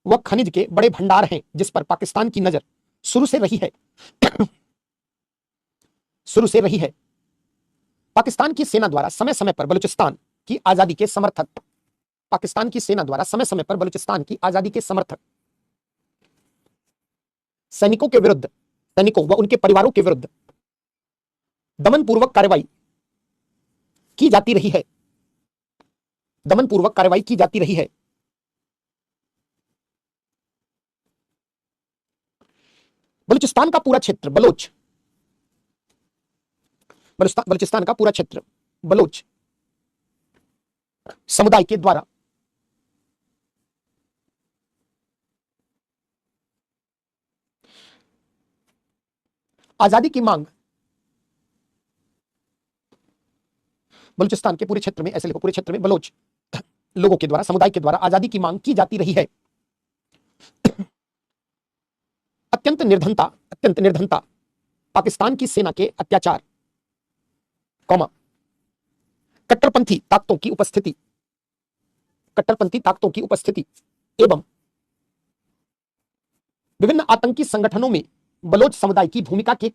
व खनिज के बड़े भंडार हैं, जिस पर पाकिस्तान की नजर शुरू से रही है। पाकिस्तान की सेना द्वारा समय समय पर बलूचिस्तान की आजादी के समर्थक, पाकिस्तान की सेना द्वारा समय समय पर बलूचिस्तान की आजादी के समर्थक सैनिकों व उनके परिवारों के विरुद्ध दमनपूर्वक कार्रवाई की जाती रही है, बलूचिस्तान का पूरा क्षेत्र बलूचिस्तान का पूरा क्षेत्र बलोच समुदाय के द्वारा आजादी की मांग, बलूचिस्तान के पूरे क्षेत्र में, ऐसे लिखो, पूरे क्षेत्र में बलोच लोगों के द्वारा, समुदाय के द्वारा आजादी की मांग की जाती रही है। अत्यंत निर्धनता, पाकिस्तान की सेना के अत्याचार, कट्टरपंथी ताकतों की उपस्थिति एवं विभिन्न आतंकी संगठनों में बलोच समुदाय की भूमिका के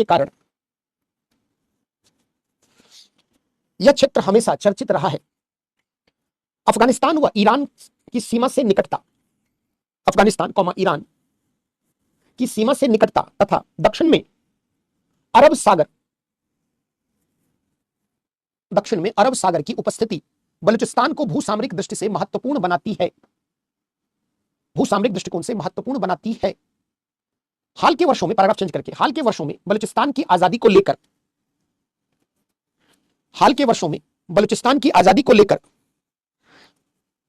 कारण यह क्षेत्र हमेशा चर्चित रहा है। अफगानिस्तान व ईरान की सीमा से निकटता, ईरान की सीमा से निकटता तथा दक्षिण में अरब सागर की उपस्थिति बलूचिस्तान को भूसामरिक दृष्टि से महत्वपूर्ण बनाती है, भूसामरिक दृष्टिकोण से महत्वपूर्ण बनाती है। हाल के वर्षों में, पैराग्राफ चेंज करके, हाल के वर्षों में बलूचिस्तान की आजादी को लेकर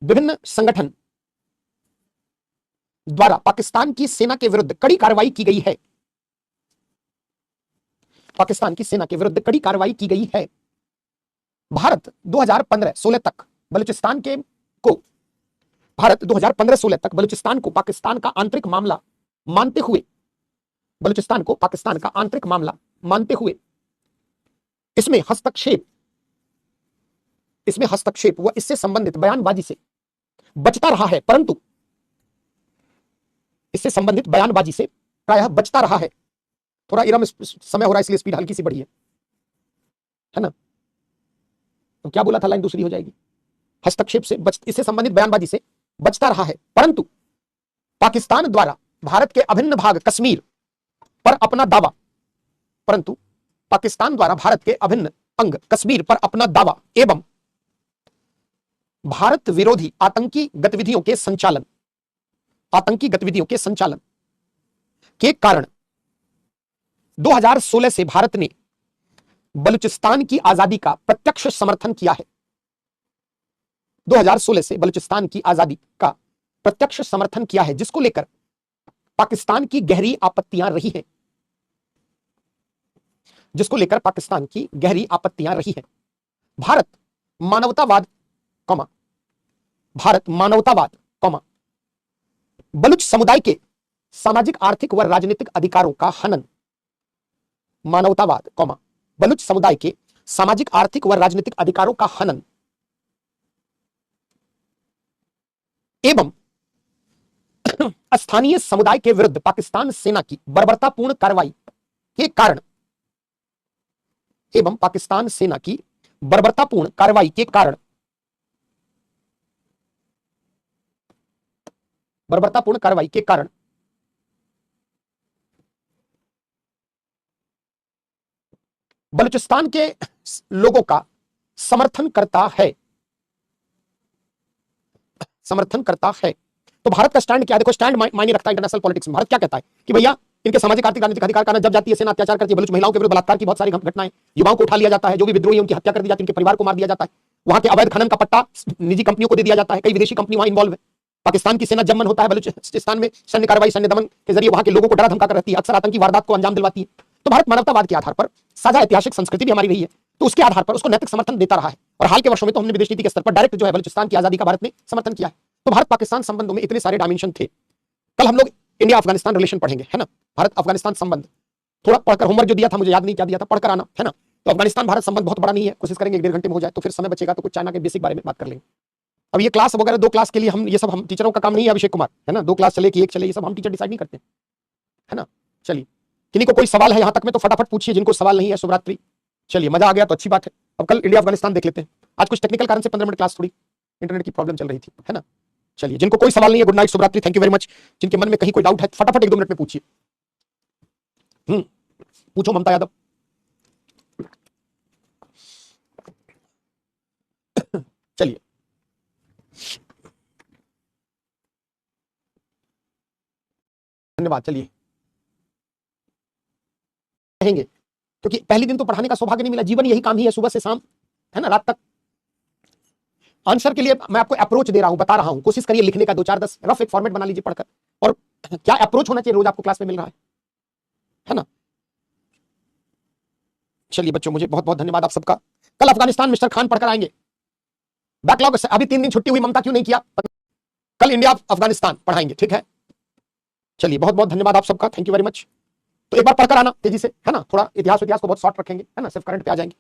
विभिन्न संगठन द्वारा पाकिस्तान की सेना के विरुद्ध कड़ी कार्रवाई की गई है। भारत 2015-16 तक बलूचिस्तान के को भारत 2015-16 तक बलूचिस्तान को पाकिस्तान का आंतरिक मामला मानते हुए, बलूचिस्तान को पाकिस्तान का आंतरिक मामला मानते हुए इसमें हस्तक्षेप व इससे संबंधित बयानबाजी से बचता रहा है, परंतु इससे संबंधित बयानबाजी से प्रायः बचता रहा है। थोड़ा इरम समय हो रहा है इसलिए स्पीड हल्की सी बढ़ी है ना। तो क्या बोला था, लाइन दूसरी हो जाएगी। हस्तक्षेप से इससे संबंधित बयानबाजी से बचता रहा है, परंतु पाकिस्तान द्वारा भारत के अभिन्न भाग कश्मीर पर अपना दावा, परंतु पाकिस्तान द्वारा भारत के अभिन्न अंग कश्मीर पर अपना दावा एवं भारत विरोधी आतंकी गतिविधियों के संचालन के कारण 2016 से भारत ने बलूचिस्तान की आजादी का प्रत्यक्ष समर्थन किया है। 2016 से बलूचिस्तान की आजादी का प्रत्यक्ष समर्थन किया है, जिसको लेकर पाकिस्तान की गहरी आपत्तियां रही हैं, भारत मानवतावाद, बलूच समुदाय के सामाजिक आर्थिक व राजनीतिक अधिकारों का हनन, बलूच समुदाय के सामाजिक आर्थिक व राजनीतिक अधिकारों का हनन एवं स्थानीय समुदाय के विरुद्ध पाकिस्तान सेना की बर्बरतापूर्ण कार्रवाई के कारण बलूचिस्तान के लोगों का समर्थन करता है। तो भारत का स्टैंड क्या है? देखो, स्टैंड मायने रखता है इंटरनेशनल पॉलिटिक्स में। भारत क्या कहता है कि भैया इनके सामाजिक आर्थिक राजनीतिक अधिकार का जब जाती है सेना अत्याचार करती है, बलूच महिलाओं के विरुद्ध बलात्कार की बहुत सारी घटनाएं, युवाओं को उठा लिया जाता है, जो भी विद्रोही उनकी हत्या कर दी जाती है, उनके परिवार को मार दिया जाता है, वहां के अवैध खनन का पट्टा निजी कंपनियों को दे दिया जाता है, कई विदेशी कंपनी वहां इन्वॉल्व है। पाकिस्तान की सेना जब मन होता है बलूचिस्तान में सैन्य कार्रवाई, सैन्य दमन के जरिए वहां के लोगों को डरा धमका कर रहती है, अक्सर आतंकी वारदात को अंजाम दिलवाती है। तो भारत मानवतावाद के आधार पर, साझा ऐतिहासिक संस्कृति भी हमारी रही है, तो उसके आधार पर उसको नैतिक समर्थन देता रहा है। और हाल के वर्षों में तो हमने विदेश नीति के स्तर पर डायरेक्ट जो है बलूचिस्तान की आजादी का भारत ने समर्थन किया है। तो भारत पाकिस्तान संबंधों में इतने सारे डायमेंशन थे। कल हम लोग इंडिया अफगानिस्तान रिलेशन पढ़ेंगे, है ना। भारत अफगानिस्तान संबंध थोड़ा पढ़कर, होमवर्क जो दिया था मुझे याद नहीं क्या दिया था, पढ़कर आना, है ना। तो अफगानिस्तान भारत संबंध बहुत बड़ा नहीं है, कोशिश करेंगे 1-1.5 घंटे में हो जाए, तो फिर समय बचेगा तो कुछ चाइना के बेसिक बारे में बात कर लेंगे। अब ये क्लास वगैरह 2 क्लास के लिए हम, ये सब हम टीचरों का काम नहीं है अभिषेक कुमार, है ना। 2 क्लास चले कि 1 चले, ये सब हम टीचर डिसाइड नहीं करते, है ना। चलिए, किन्हीं को कोई सवाल है यहां तक में तो फटाफट पूछिए, जिनको सवाल नहीं है। शुभरात्रि। चलिए, मजा आ गया तो अच्छी बात है। अब कल इंडिया अफगानिस्तान देख लेते हैं। आज कुछ टेक्निकल कारण से 15 मिनट क्लास, थोड़ी इंटरनेट की प्रॉब्लम चल रही थी, है ना। चलिए, जिनको कोई सवाल नहीं है, गुड नाइट, शुभरात्रि, थैंक यू वेरी मच। जिनके मन में कहीं कोई डाउट है फटाफट 1-2 मिनट में पूछिए। पूछो ममता यादव। चलिए, धन्यवाद। चलिए कहेंगे, क्योंकि पहले दिन तो पढ़ाने का सौभाग्य नहीं मिला, जीवन यही काम ही है, सुबह से शाम, है ना, रात तक। आंसर के लिए मैं आपको अप्रोच दे रहा हूं, बता रहा हूं, कोशिश करिए लिखने का 2-4-10 रफ एक फॉर्मेट बना लीजिए पढ़कर। और क्या अप्रोच होना चाहिए रोज आपको क्लास में मिल रहा है ना। चलिए बच्चों, मुझे बहुत बहुत धन्यवाद आप सबका। कल अफगानिस्तान मिस्टर खान पढ़कर आएंगे। बैकलॉग अभी 3 दिन छुट्टी हुई, ममता क्यों नहीं किया? कल इंडिया अफगानिस्तान पढ़ाएंगे, ठीक है। चलिए, बहुत बहुत धन्यवाद आप सबका, थैंक यू वेरी मच। तो एक बार पढ़कर आना तेजी से, है ना। थोड़ा इतिहास को बहुत शॉर्ट रखेंगे, है ना, सिर्फ करंट पे आ जाएंगे।